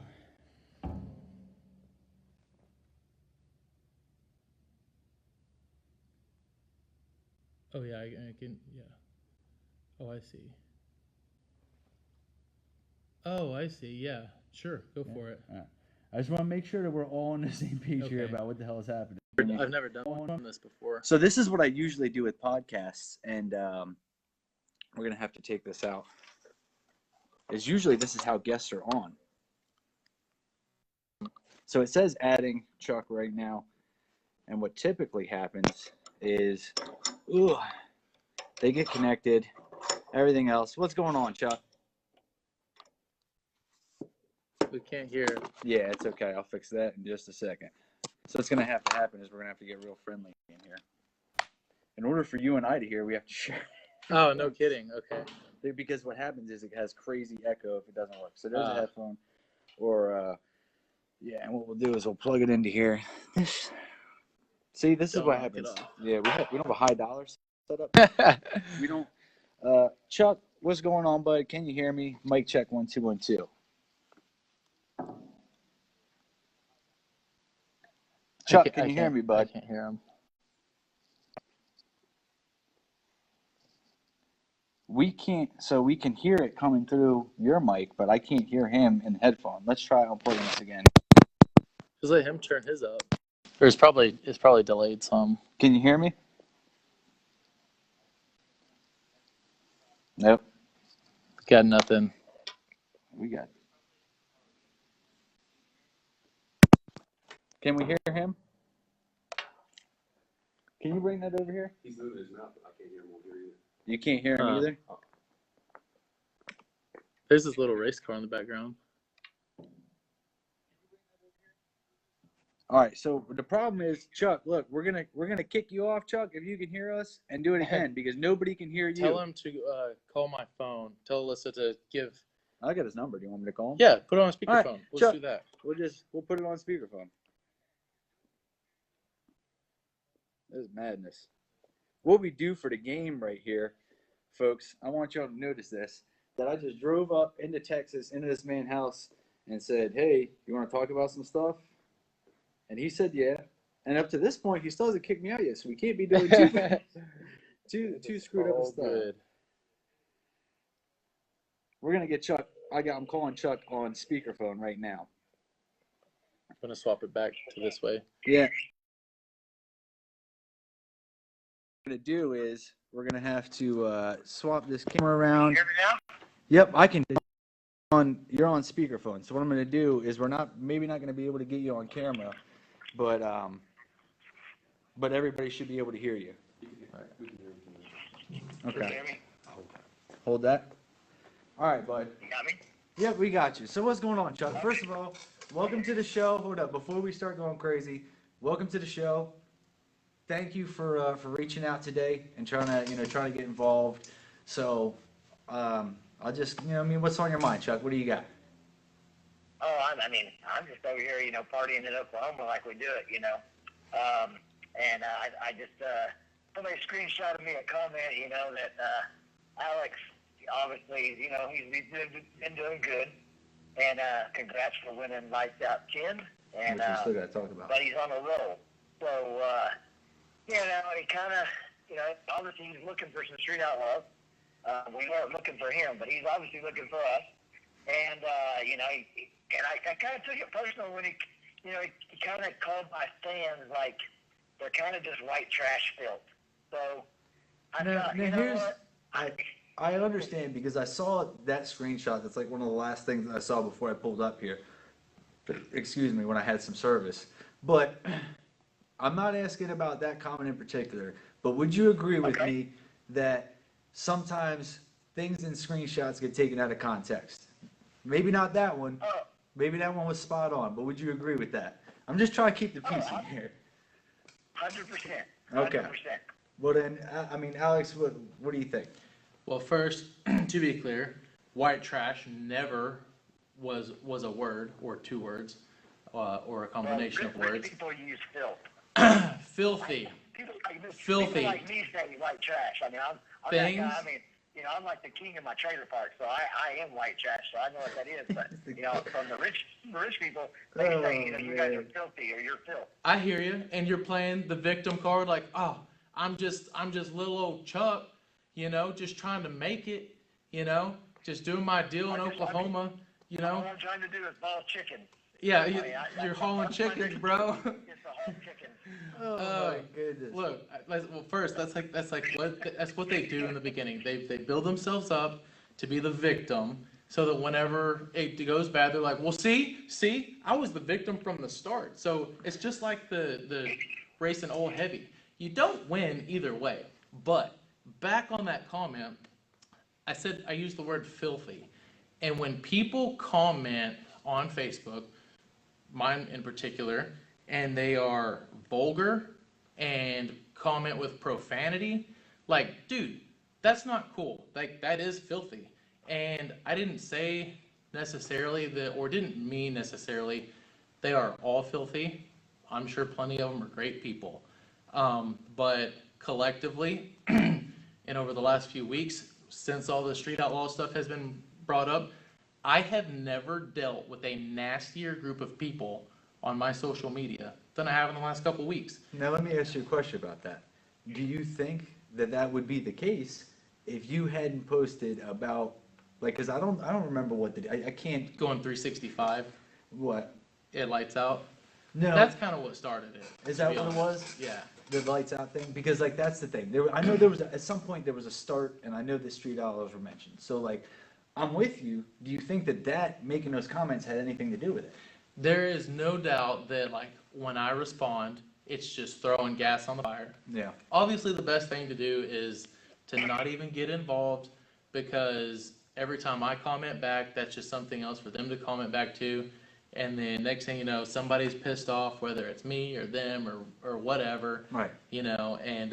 B: Oh yeah, I can. Yeah. Oh, I see. Oh, I see. Yeah, sure. Go for it.
C: All right. I just want to make sure that we're all on the same page here
B: Okay.
C: about what the hell is happening.
B: I've never done one on this before.
C: So this is what I usually do with podcasts, and we're gonna have to take this out. Is usually this is how guests are on. So it says adding Chuck right now, and what typically happens is, they get connected, everything else. What's going on, Chuck?
B: We can't hear.
C: Yeah, it's okay. I'll fix that in just a second. So what's gonna have to happen is we're gonna have to get real friendly in here. In order for you and I to hear, we have to share.
B: Oh, no kidding. Okay.
C: Because what happens is it has crazy echo if it doesn't work. So there's a headphone, or and what we'll do is we'll plug it into here. See, this is what happens. Yeah, we don't have a high dollar set up. We don't. Chuck, what's going on, bud? Can you hear me? Mic check 1 2 1 2. Chuck, can you hear me, bud?
B: I can't hear him.
C: We can't, so we can hear it coming through your mic, but I can't hear him in the headphone. Let's try unplugging this again.
B: Just let him turn his up. It's probably delayed some.
C: Can you hear me? Nope.
B: Got nothing.
C: We got. Can we hear him? Can you bring that over here?
D: He's moving his mouth, but I can't hear him over here either.
C: You can't hear him either?
B: There's this little race car in the background.
C: All right, so the problem is, Chuck, look, we're gonna kick you off, Chuck, if you can hear us, and do it again because nobody can hear you.
B: Tell him to call my phone. Tell Alyssa to give.
C: I got his number. Do you want me to call him?
B: Yeah, put it on speakerphone.
C: All right,
B: Let's
C: Chuck,
B: do that.
C: We'll put it on speakerphone. This is madness. What we do for the game right here, folks, I want y'all to notice this, that I just drove up into Texas, into this man's house, and said, hey, you want to talk about some stuff? And he said, yeah. And up to this point, he still hasn't kicked me out yet, so we can't be doing too screwed up stuff.
B: Good.
C: We're going to get Chuck. I'm calling Chuck on speakerphone right now.
B: I'm going to swap it back to this way.
C: Yeah. What we're going to do is we're going to have to swap this camera around.
D: Can you hear me now?
C: Yep, I can. You're on speakerphone. So what I'm going to do is we're maybe not going to be able to get you on camera, but everybody should be able to hear you. Okay. Hold that. All right, bud.
D: You got me?
C: Yep, we got you. So what's going on, Chuck? First of all, welcome to the show. Hold up, before we start going crazy, welcome to the show. Thank you for reaching out today and trying to get involved. So, I'll just, what's on your mind, Chuck? What do you got?
E: I mean, I'm just over here, partying in Oklahoma like we do it, I just, somebody screenshotted me a comment, that Alex, obviously, he's been doing good. And congrats for winning Lights Out 10. And,
C: which we still got to talk about.
E: but he's on a roll. So, he kind of, obviously he's looking for some street outlaws. We weren't looking for him, but he's obviously looking for us. And, I kind of took it personal when he kind of called my fans like they're kind of just white trash filth. So, I thought,
C: I understand because I saw that screenshot. That's like one of the last things that I saw before I pulled up here. Excuse me, when I had some service. But I'm not asking about that comment in particular. But would you agree with me that sometimes things in screenshots get taken out of context? Maybe not that one. Maybe that one was spot on. But would you agree with that? I'm just trying to keep the peace in here.
E: 100%.
C: Okay. Well then, I mean, Alex, what do you think?
B: Well, first, to be clear, white trash never was a word or two words or a combination of words.
E: People use filth.
B: Filthy.
E: People like me say white trash. I mean, I'm that guy. I mean, I'm like the king of my trailer park, so I am white trash, so I know what that is. But from the rich people, they say you guys are filthy or you're filth.
B: I hear you, and you're playing the victim card, like, oh, I'm just little old Chuck, just trying to make it, just doing my deal in Oklahoma,
E: All I'm trying to do is haul chicken.
B: Yeah, you're hauling chickens, bro.
E: It's the whole chicken.
C: Oh my goodness.
B: Look, well, first that's what they do in the beginning. They build themselves up to be the victim, so that whenever it goes bad, they're like, well, see, I was the victim from the start. So it's just like the racing old heavy. You don't win either way. But back on that comment, I said I used the word filthy, and when people comment on Facebook, mine in particular, and they are vulgar and comment with profanity, like, dude, that's not cool. Like, that is filthy. And I didn't say necessarily that, or didn't mean necessarily they are all filthy. I'm sure plenty of them are great people. But collectively, and over the last few weeks, since all the street outlaw stuff has been brought up, I have never dealt with a nastier group of people on my social media than I have in the last couple weeks.
C: Now let me ask you a question about that. Do you think that would be the case if you hadn't posted about, like, because I don't remember what I can't.
B: Going 365.
C: What?
B: It lights out.
C: No.
B: That's kind of what started it.
C: Is that what it was?
B: Yeah.
C: The lights out thing? Because like that's the thing. I know there was at some point there was a start, and I know the street outlaws were mentioned. So like, I'm with you. Do you think that making those comments had anything to do with it?
B: There is no doubt that, like, when I respond, it's just throwing gas on the fire.
C: Yeah.
B: Obviously, the best thing to do is to not even get involved, because every time I comment back, that's just something else for them to comment back to. And then next thing you know, somebody's pissed off, whether it's me or them or whatever.
C: Right.
B: And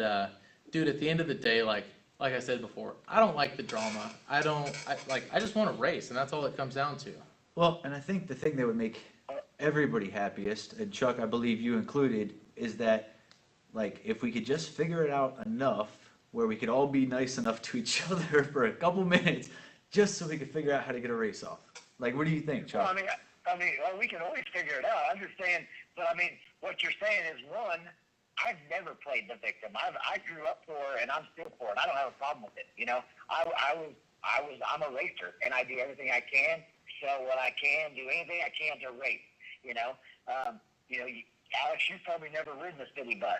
B: dude, at the end of the day, like I said before, I don't like the drama. I just want to race, and that's all it comes down to.
C: Well, and I think the thing that would make everybody happiest, and Chuck, I believe you included, is that, like, if we could just figure it out enough where we could all be nice enough to each other for a couple minutes, just so we could figure out how to get a race off. Like, what do you think, Chuck?
E: Well, well, we can always figure it out. I'm just saying, but I mean, what you're saying is, one, I've never played the victim. I grew up poor, and I'm still poor, and I don't have a problem with it. I'm a racer, and I do everything I can, sell what I can, do anything I can to race. Alex, you've probably never ridden a city bus.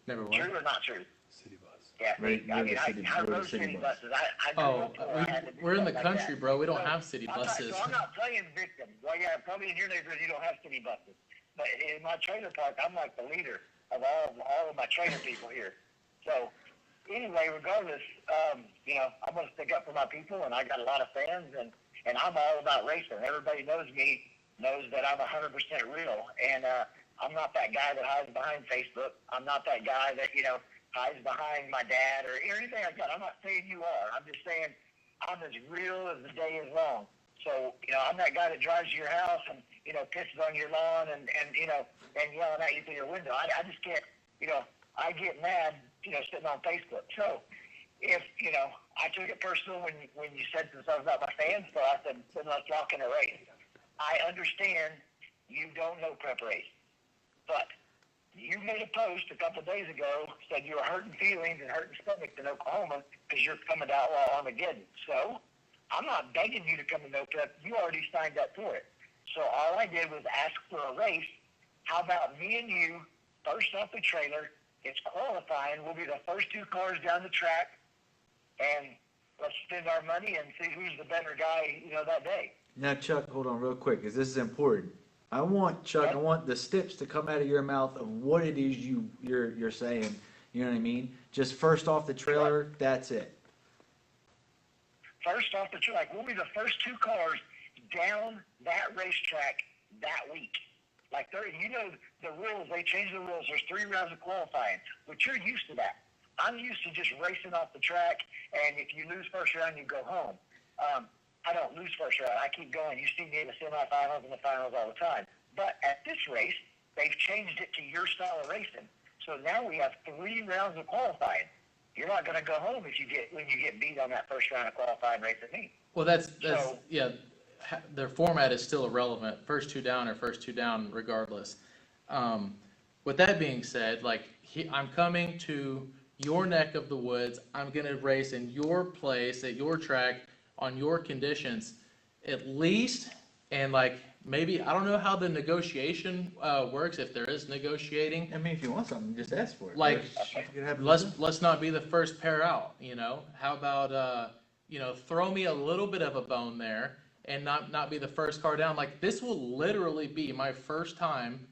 B: Never
E: True or not true?
A: City bus.
E: Yeah,
C: Right,
E: I rode city buses. I grew up poor. I had to do
B: we're in the
E: stuff like
B: country,
E: that.
B: bro. We don't
E: So,
B: have city buses.
E: I'm not playing victim. Well, yeah, probably in your neighborhood you don't have city buses. But in my trailer park, I'm like the leader of all of my trailer people here. So anyway, regardless, I'm going to stick up for my people, and I got a lot of fans, and I'm all about racing. Everybody knows me, knows that I'm 100% real, and I'm not that guy that hides behind Facebook. I'm not that guy that, hides behind my dad or anything like that. I'm not saying you are. I'm just saying I'm as real as the day is long. So, I'm that guy that drives to your house and pisses on your lawn and yelling at you through your window. I just can't, I get mad, sitting on Facebook. So if, I took it personal when you said some stuff about my fans, so I said, then let's lock in a race. I understand you don't know prep race, but you made a post a couple of days ago, said you were hurting feelings and hurting stomach in Oklahoma because you're coming to Outlaw Armageddon. So I'm not begging you to come to no prep. You already signed up for it. So all I did was ask for a race. How about me and you, first off the trailer? It's qualifying. We'll be the first two cars down the track, and let's spend our money and see who's the better guy, that day.
C: Now, Chuck, hold on real quick, because this is important. I want the steps to come out of your mouth of what it is you're saying. You know what I mean? Just first off the trailer, that's it.
E: First off the track, we'll be the first two cars down that racetrack that week. Like, the rules, they changed the rules. There's 3 rounds of qualifying, but you're used to that. I'm used to just racing off the track, and if you lose first round, you go home. I don't lose first round. I keep going. You see me in the semifinals and the finals all the time. But at this race, they've changed it to your style of racing. So now we have 3 rounds of qualifying. You're not going to go home when you get beat on that first round of qualifying race at me.
B: Well, their format is still irrelevant. First 2 down or first 2 down regardless. With that being said, I'm coming to your neck of the woods. I'm going to race in your place at your track on your conditions at least. And maybe, I don't know how the negotiation works, if there is negotiating.
C: I mean, if you want something, just ask for it.
B: Let's not be the first pair out, How about, throw me a little bit of a bone there and not be the first car down. This will literally be my first time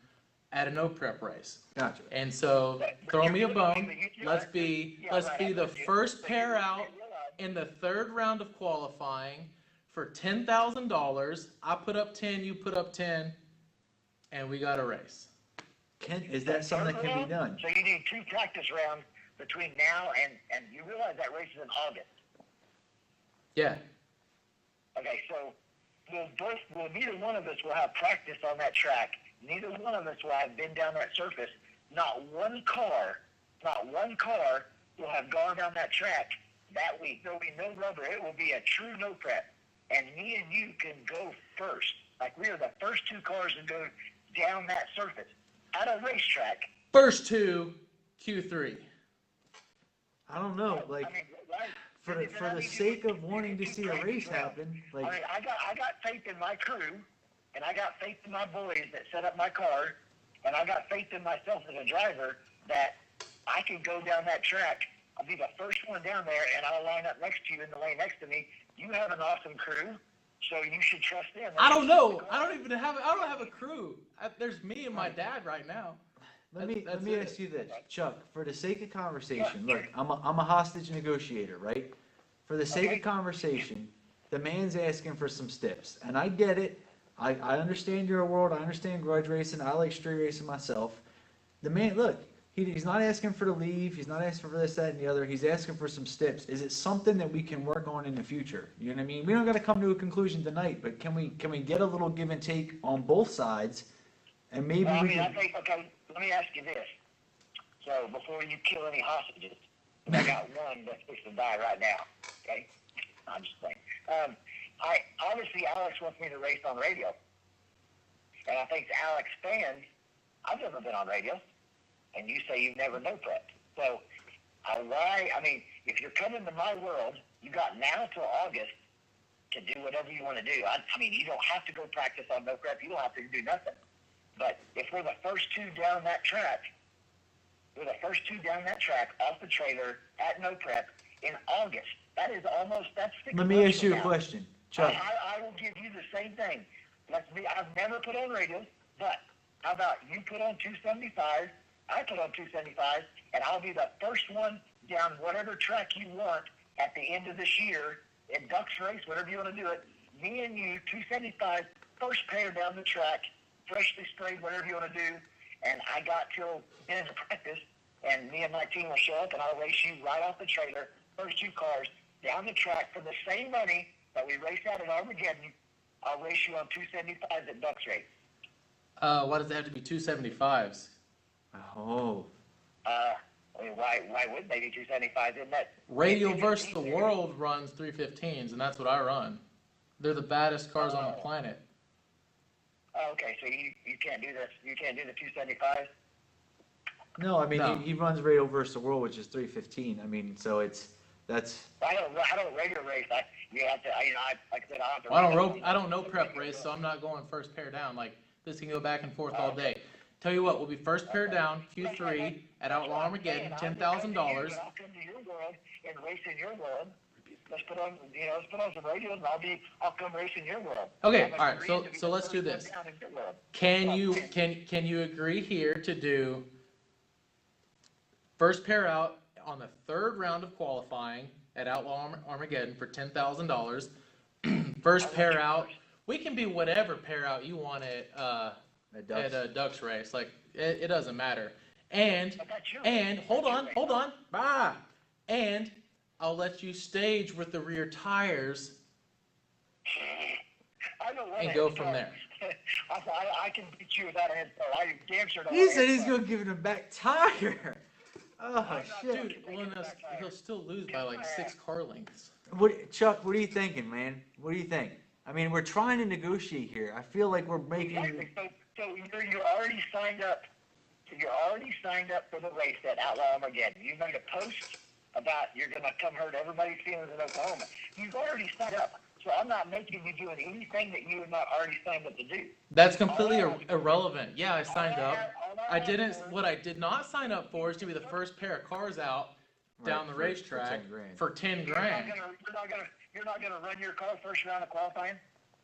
B: at a no prep race.
C: Gotcha.
B: And so throw me a bone. Let's be the first pair out in the 3rd round of qualifying for $10,000. I put up 10, you put up 10, and we got a race.
C: Is that something that can be done?
E: So you need 2 practice rounds between now and you realize that race is in August.
B: Yeah.
E: Okay, so neither one of us will have practice on that track. Neither one of us will have been down that surface. Not one car will have gone down that track that week. There will be no rubber. It will be a true no prep. And me and you can go first. We are the first 2 cars to go down that surface at a racetrack.
B: First 2, Q3.
C: I don't know. For the sake of wanting to see a race happen,
E: I got faith in my crew, and I got faith in my boys that set up my car, and I got faith in myself as a driver that I can go down that track. I'll be the first one down there, and I'll line up next to you in the lane next to me. You have an awesome crew, so you should trust them.
B: I don't know. I don't have a crew. There's me and my dad right now.
C: Let me ask you this, Chuck. For the sake of conversation, look, I'm a hostage negotiator, right? For the sake of conversation, the man's asking for some steps, and I get it. I understand your world. I understand grudge racing. I like street racing myself. The man, look, he's not asking for the leave. He's not asking for this, that, and the other. He's asking for some steps. Is it something that we can work on in the future? You know what I mean? We don't got to come to a conclusion tonight, but can we get a little give and take on both sides, and maybe
E: I think, okay, let me ask you this. So before you kill any hostages, I got one that's fixing to die right now. Okay, I'm just saying. Obviously Alex wants me to race on radio, and I think to Alex fans, I've never been on radio, and you say you've never no prep. So if you're coming to my world, you got now till August to do whatever you want to do. You don't have to go practice on no prep. You don't have to do nothing. But if we're the first 2 down that track, off the trailer at no prep in August. That's 6 months.
C: Let me ask you a
E: now.
C: question, Chuck.
E: I will give you the same thing. I've never put on radio, but how about you put on 275, I put on 275, and I'll be the first one down whatever track you want at the end of this year, in Ducks race, whatever you want to do it. Me and you, 275, first pair down the track, freshly sprayed, whatever you want to do, and I got till the end of practice, and me and my team will show up, and I'll race you right off the trailer, first 2 cars, down the track for the same money that we raced out at Armageddon. I'll race you on 275 at Ducks race.
B: Why does it have to be 275s?
C: Oh,
E: I mean, why wouldn't they be 275? Isn't that
B: Radio versus the World runs 315s, and that's what I run. They're the baddest cars on the planet.
E: Oh, okay, so you can't do this. You can't do the 275s.
C: no, I mean,
B: No.
C: he runs Radio versus the World, which is 315. I mean, so that's,
E: I don't regular race. You have to. Like I said, I have to.
B: Well, I don't know prep race, so I'm not going first pair down. Like, this can go back and forth all day. Tell you what, we'll be first pair down, Q3 at Outlaw Armageddon, $10,000.
E: I'll come to your world and race in your world. Let's put on some radios, and I'll come race in your world.
B: Okay,
E: I'm
B: all right.
E: agreeing to be
B: So
E: the
B: let's do
E: first
B: this.
E: down in your world.
B: Can you agree here to do first pair out on the third round of qualifying at Outlaw Armageddon for $10,000? First pair out. We can be whatever pair out you want at a Ducks race. Like it doesn't matter. And hold on. And I'll let you stage with the rear tires
E: I don't want
B: and
E: a
B: go
E: head
B: from
E: start.
B: there.
E: I can beat you without a head start. I damn sure don't
C: he
E: want a
C: said
E: head
C: he's
E: start.
C: gonna give it a back tire. Oh shit!
B: Dude, he'll still lose by like 6 car lengths.
C: Chuck, what are you thinking, man? What do you think? I mean, we're trying to negotiate here. I feel like we're making.
E: Exactly. So you're already signed up. So you're already signed up for the race at Outlaw Armageddon. You made a post about you're going to come hurt everybody's feelings in Oklahoma. You've already signed up. So I'm not making you doing anything that you have not already signed up to do.
B: That's completely irrelevant. Yeah, I signed up. I didn't. What I did not sign up for is to be the first pair of cars out down the racetrack for 10 grand.
E: You're not gonna run your car first round of qualifying.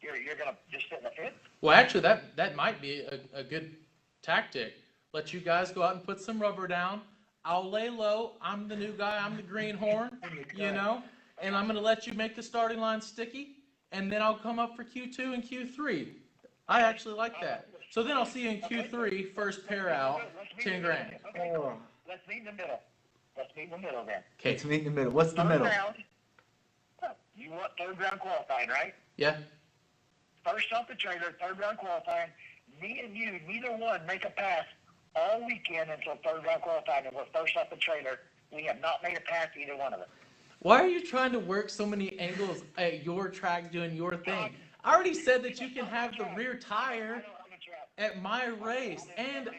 E: You're gonna just sit in the pit.
B: Well, actually, that might be a good tactic. Let you guys go out and put some rubber down. I'll lay low. I'm the new guy. I'm the greenhorn, you know, and I'm gonna let you make the starting line sticky, and then I'll come up for Q2 and Q3. I actually like that. So then I'll see you in Q3, first pair out, 10 grand.
E: Okay, cool. Let's meet in the middle. Then.
B: Okay.
C: Let's meet in the middle. What's the middle?
E: Round. You want third round qualifying, right?
B: Yeah.
E: First off the trailer, third round qualifying. Me and you, neither one, make a pass all weekend until third round qualifying, and we're first off the trailer. We have not made a pass, either one of us.
B: Why are you trying to work so many angles at your track doing your thing? I already said that you can have the rear tire at my race, and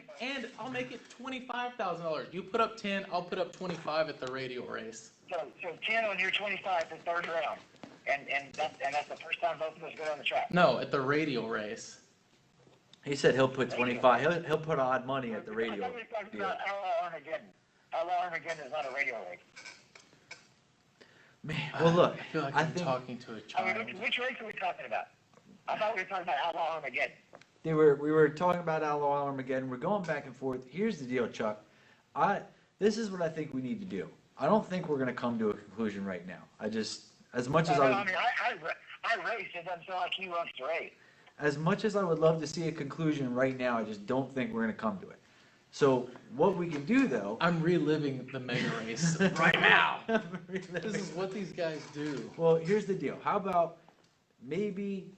B: I'll make it $25,000. You put up 10, I'll put up 25 at the radio race.
E: So 10 on your 25 for third round, and that's the first time both of us go on the track.
B: No, at the radio race.
C: He said he'll put 25. He'll put odd money at the radio
E: I thought we were talking
C: deal.
E: about Outlaw Armageddon. Outlaw Armageddon is not a radio race.
C: Man, well look,
B: I feel like
C: I
B: I'm
C: think
B: talking to a
E: I mean,
B: child.
E: which race are we talking about? I thought we were talking about Outlaw Armageddon.
C: we were talking about Outlaw Armageddon. We're going back and forth. Here's the deal, Chuck. This is what I think we need to do. I don't think we're gonna come to a conclusion right now. As much as
E: I
C: I
E: mean, I raced. It doesn't sound like he wants to race.
C: as much as I would love to see a conclusion right now, I just don't think we're gonna come to it. So what we can do though.
B: I'm reliving the mega race right now. This is what these guys do.
C: Well, here's the deal. How about maybe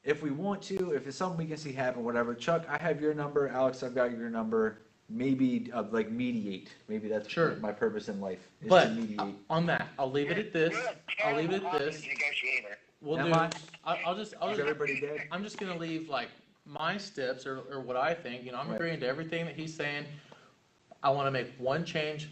C: if we want to, if it's something we can see happen, whatever. Chuck, I have your number. Alex, I've got your number. Maybe like mediate. Maybe that's
B: Sure.
C: my purpose in life is
B: But
C: to mediate.
B: on that, I'll leave it at this.
E: You're a
B: I'll leave it at
E: terrible
B: this.
E: hostage negotiator.
B: We'll
C: Am
B: do.
C: I?
B: I'll just.
C: Is everybody dead?
B: I'm just gonna leave like my steps or what I think. You know, I'm
C: Right.
B: agreeing to everything that he's saying. I want to make one change.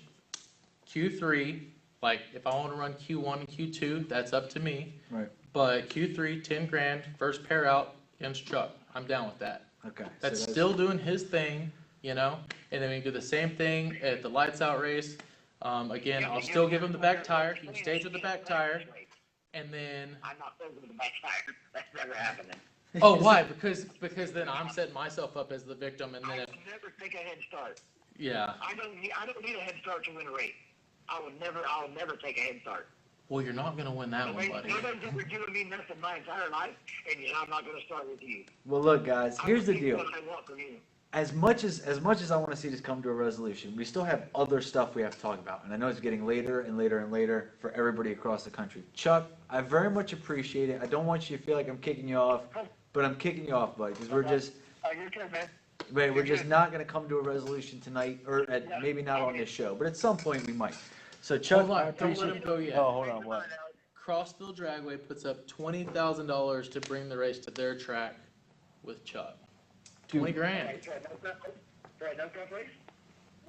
B: Q3, like if I want to run Q1 and Q2, that's up to me.
C: Right.
B: But Q3, 10 grand, first pair out against Chuck. I'm down with that.
C: Okay.
B: That's
C: so
B: still doing his thing, you know. And then we can do the same thing at the lights out race. Again, I'll still give him the back tire. He can stage with the back tire, and then.
E: I'm not going with the back tire. That's never happening.
B: Oh, why? Because then I'm setting myself up as the victim, and
E: I
B: then
E: will never take a head start.
B: yeah.
E: I don't need a head start to win a race. I'll never take a head start.
B: Well, you're not gonna win that one, buddy.
E: Nobody's ever given me nothing my entire life, and I'm not going to start with you.
C: Well, look, guys. Here's the
E: I will
C: deal.
E: take what I want from you.
C: As much as I want to see this come to a resolution, we still have other stuff we have to talk about, and I know it's getting later and later and later for everybody across the country. Chuck, I very much appreciate it. I don't want you to feel like I'm kicking you off, but I'm kicking you off, buddy, because we're just.
E: Oh, you're good, man.
C: We're just not gonna come to a resolution tonight, or maybe not on this show, but at some point we might. So Chuck,
B: Hold on,
C: I
B: don't let
C: appreciate.
B: him go yet.
C: Oh, hold on, what?
B: Crossville Dragway puts up $20,000 to bring the race to their track with Chuck. 20 grand.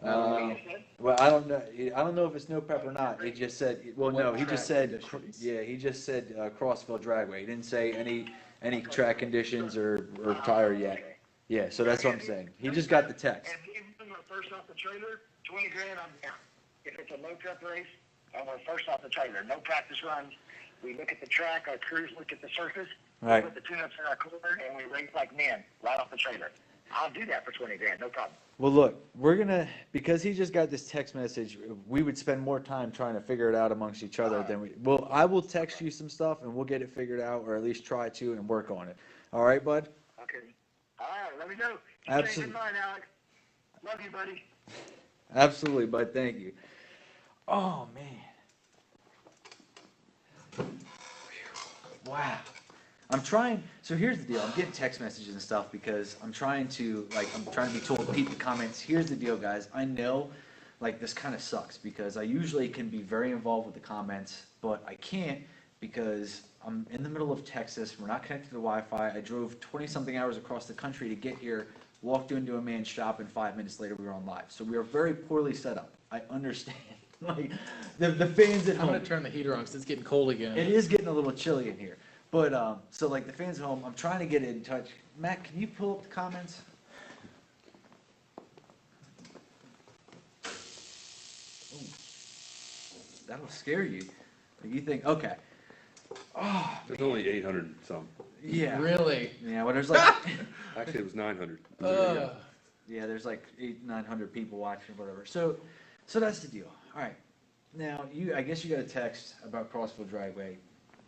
C: Well, I don't know. I don't know if it's no prep or not. He just said. Well,
B: What
C: no, he just
B: track
C: said.
B: conditions?
C: Yeah, he just said Crossville Dragway. He didn't say any track conditions or tire yet. Yeah, so that's what I'm saying. He just got the text.
E: And even when we're first off the trailer, 20 grand, I'm down. If it's a low prep race, and we're first off the trailer, no practice runs. We look at the track, our crews look at the surface,
C: Right.
E: we put the tune-ups in our corner, and we race like men right off the trailer. I'll do that for 20 grand, no problem.
C: Well, look, we're gonna, because he just got this text message. We would spend more time trying to figure it out amongst each other than we. Well, I will text you some stuff and we'll get it figured out, or at least try to and work on it. All right, bud.
E: Okay. All right, let me know.
C: Absolutely.
E: Good mind, Alex. Love you, buddy.
C: Absolutely, bud. Thank you. Oh man. Wow. I'm trying. So here's the deal. I'm getting text messages and stuff because I'm trying to be told, peep the comments. Here's the deal, guys. I know, this kind of sucks because I usually can be very involved with the comments, but I can't because I'm in the middle of Texas. We're not connected to Wi-Fi. I drove 20-something hours across the country to get here, walked into a man's shop, and 5 minutes later we were on live. So we are very poorly set up. I understand. The fans at
B: I'm
C: home.
B: gonna turn the heater on because it's getting cold again.
C: It is getting a little chilly in here. But, so the fans at home, I'm trying to get in touch. Matt, can you pull up the comments? Ooh. That'll scare you. You think, okay. Oh,
D: There's only 800 some.
C: yeah.
B: Really?
C: Yeah, well, there's
D: Actually, it was 900.
C: yeah, there's 900 people watching, whatever. So that's the deal. All right. Now, I guess you got a text about Crossville Dragway.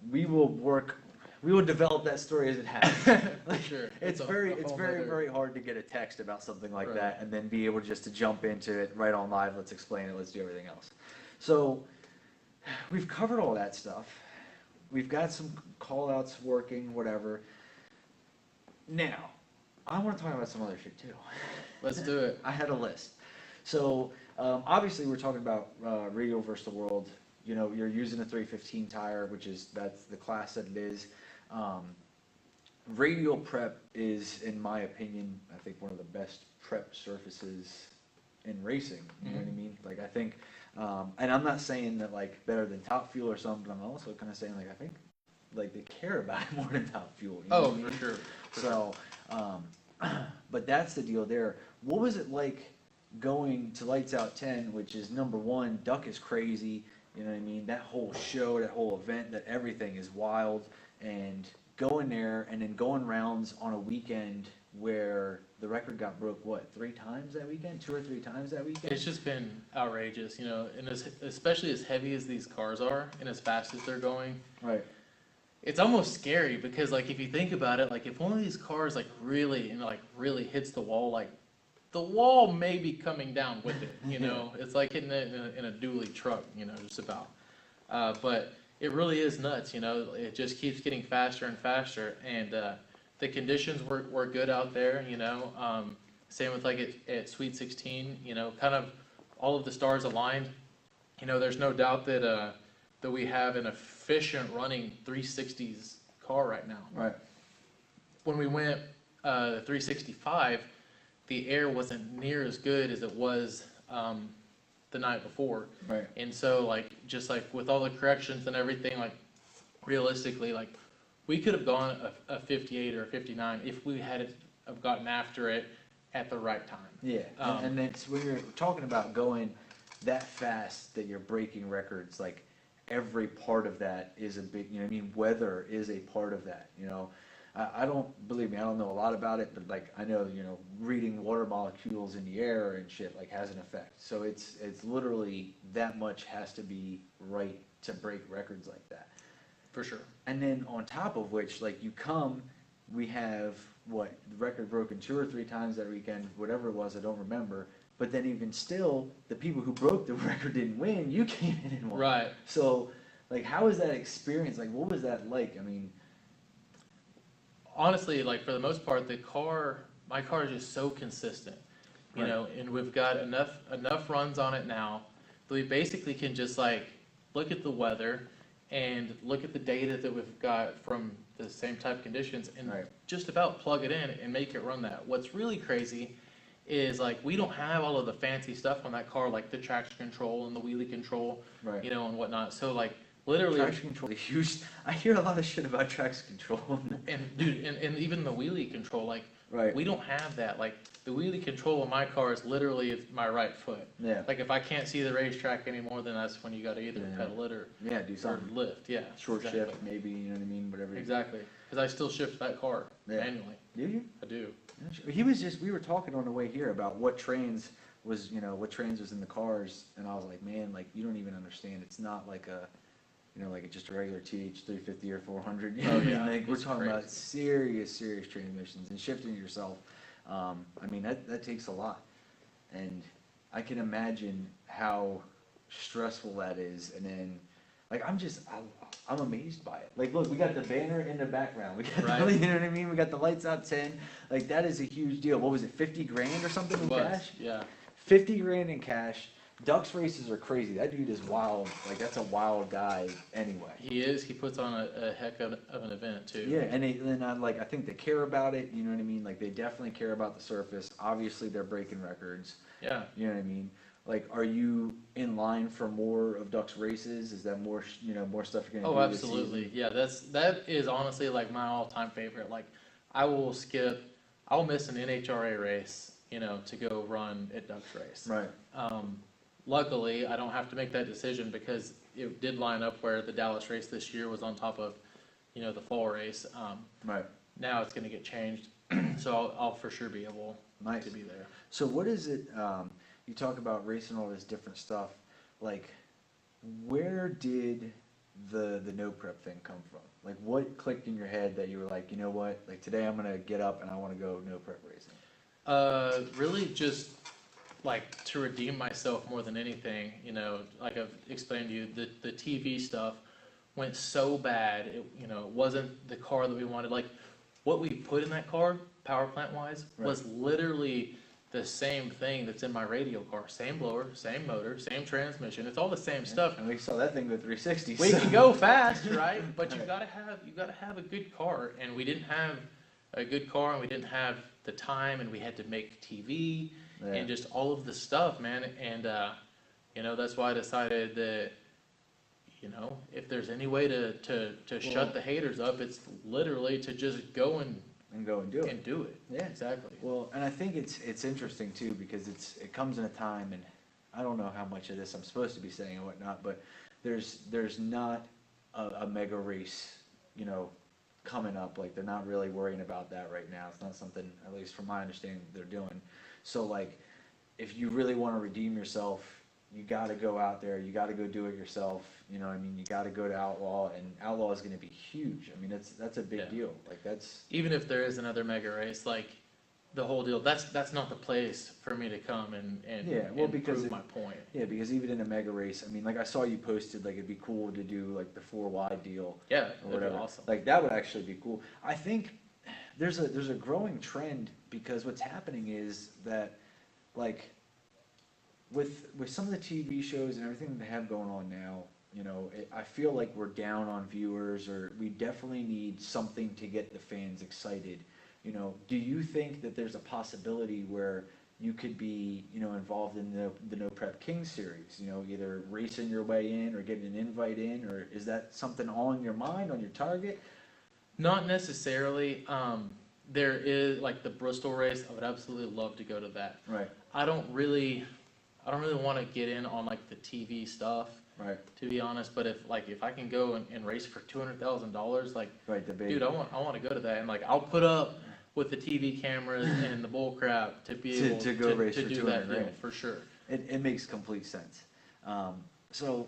C: We will develop that story as it happens.
B: Sure.
C: It's very hard to get a text about something like
B: Right.
C: that and then be able just to jump into it right on live. Let's explain it. Let's do everything else. So we've covered all that stuff. We've got some call outs working, whatever. Now, I want to talk about some other shit too.
B: Let's do it.
C: I had a list. So obviously we're talking about Radial versus the World. You know, you're using a 315 tire, that's the class that it is. Radial prep is, in my opinion, I think one of the best prep surfaces in racing. You know what I mean? I think, and I'm not saying that better than Top Fuel or something, but I'm also kind of saying I think they care about it more than Top Fuel. You know what I mean?
B: For sure.
C: So, but that's the deal there. What was it like going to Lights Out 10, which is number one? Duck is crazy. You know what I mean? That whole show, that whole event, that everything is wild. And going there and then going rounds on a weekend where the record got broke, 3 times that weekend? 2 or 3 times that weekend?
B: It's just been outrageous, and especially as heavy as these cars are and as fast as they're going.
C: Right.
B: It's almost scary because if you think about it, if one of these cars really hits the wall, the wall may be coming down with it, It's like hitting it in a dually truck, just about. But it really is nuts, It just keeps getting faster and faster, and the conditions were good out there, Same with at Sweet 16, kind of all of the stars aligned. There's no doubt that we have an efficient running 360s car right now.
C: Right.
B: When we went 365, the air wasn't near as good as it was the night before.
C: Right.
B: And so just with all the corrections and everything, realistically, we could have gone a 58 or a 59 if we had have gotten after it at the right time.
C: Yeah. And then when you're talking about going that fast that you're breaking records, every part of that is a big, weather is a part of that, I don't, believe me, I don't know a lot about it, but I know, reading water molecules in the air and shit has an effect. So it's literally that much has to be right to break records like that.
B: For sure.
C: And then on top of which, we have the record broken 2 or 3 times that weekend, whatever it was, I don't remember. But then even still, the people who broke the record didn't win. You came in and won.
B: Right.
C: So, how was that experience? What was that like? I mean,
B: honestly, for the most part, the car my car is just so consistent, you
C: Right.
B: know, and we've got enough runs on it now that we basically can just like look at the weather and look at the data that we've got from the same type conditions and
C: Right.
B: just about plug it in and make it run that. What's really crazy is like we don't have all of the fancy stuff on that car, like the traction control and the wheelie control,
C: Right.
B: you know, and whatnot. So like literally,
C: Traction control is huge. I hear a lot of shit about traction control.
B: and dude, and even the wheelie control, like
C: Right.
B: we don't have that. Like the wheelie control on my car is literally my right foot.
C: Yeah.
B: Like if I can't see the racetrack anymore, then that's when you got to either
C: Yeah.
B: pedal it or
C: Yeah, do something.
B: lift. Yeah,
C: Short
B: exactly.
C: shift, maybe, you know what I mean? Whatever.
B: Exactly, because I still shift that car
C: Yeah.
B: manually.
C: Do you?
B: I do.
C: He was just, we were talking on the way here about what trains was, you know, what trains was in the cars, and I was like, man, like, you don't even understand. It's not like a, you know, like just a regular TH 350 or 400. You know what I mean?
B: yeah,
C: Like, we're
B: it's
C: talking about
B: crazy.
C: serious transmissions and shifting yourself. I mean, that takes a lot. And I can imagine how stressful that is. And then, like, I'm amazed by it. Like, look, we got the banner in the background. We got,
B: Right.
C: you know what I mean? We got the lights out 10. Like, that is a huge deal. What was it, 50 grand or something in
B: It was,
C: cash?
B: yeah.
C: 50 grand in cash. Ducks races are crazy. That dude is wild. Like, that's a wild guy anyway.
B: He is. He puts on a heck of an event too.
C: Yeah, and I think they care about it. You know what I mean? Like, they definitely care about the surface. Obviously, they're breaking records.
B: Yeah.
C: You know what I mean? Like, are you in line for more of Ducks races? Is that more, more stuff you're gonna
B: Oh,
C: do this
B: absolutely.
C: season?
B: Yeah, that is honestly like my all-time favorite. Like, I'll miss an NHRA race, you know, to go run at Duck's race.
C: Right.
B: Luckily, I don't have to make that decision because it did line up where the Dallas race this year was on top of, you know, the fall race.
C: Right.
B: Now it's going to get changed, so I'll for sure be able
C: Nice.
B: to be there.
C: So what is it? You talk about racing all this different stuff. Like, where did the no prep thing come from? Like, what clicked in your head that you were like, you know what? Like, today I'm gonna get up and I want to go no prep racing.
B: Really just like to redeem myself more than anything, you know, like I've explained to you, the TV stuff went so bad, it wasn't the car that we wanted. Like what we put in that car, power plant wise, was literally the same thing that's in my radio car. Same blower, same motor, same transmission. It's all the same stuff.
C: And we saw that thing with 360.
B: We
C: so-
B: can go fast, right? But you
C: Right.
B: gotta have a good car, and we didn't have a good car, and we didn't have the time, and we had to make TV
C: Yeah.
B: and just all of the stuff, man. And that's why I decided that, if there's any way to shut the haters up, it's literally to just go and
C: go and do it.
B: do it.
C: Yeah.
B: Exactly.
C: Well, and I think it's interesting too because it comes in a time, and I don't know how much of this I'm supposed to be saying and whatnot, but there's not a mega race, coming up. Like, they're not really worrying about that right now. It's not something, at least from my understanding, they're doing. So like, if you really want to redeem yourself, you got to go out there. You got to go do it yourself. You know what I mean? You got to go to Outlaw, and Outlaw is going to be huge. I mean, that's a big
B: Yeah.
C: deal. Like, that's
B: Even if there is another mega race, like the whole deal, that's not the place for me to come and
C: Yeah, well,
B: and
C: because
B: prove
C: if-
B: my point.
C: yeah, because even in a mega race, I mean, like I saw you posted, like it'd be cool to do like the 4 wide deal
B: Yeah,
C: or
B: that'd be
C: whatever.
B: awesome.
C: Like, that would actually be cool. I think there's a growing trend, because what's happening is that, like, with some of the TV shows and everything they have going on now, I feel like we're down on viewers, or we definitely need something to get the fans excited. Do you think that there's a possibility where you could be, involved in the No Prep King series, either racing your way in or getting an invite in, or is that something on your mind, on your target?
B: Not necessarily. There is like the Bristol race. I would absolutely love to go to that.
C: Right,
B: I don't really want to get in on like the TV stuff,
C: right,
B: to be honest. But if I can go and race for $200,000, like,
C: right, the big.
B: dude, I want to go to that, and like I'll put up with the TV cameras and the bull crap to be able
C: To go race
B: to
C: for
B: do
C: 200
B: that deal
C: grand.
B: for sure.
C: It makes complete sense. So,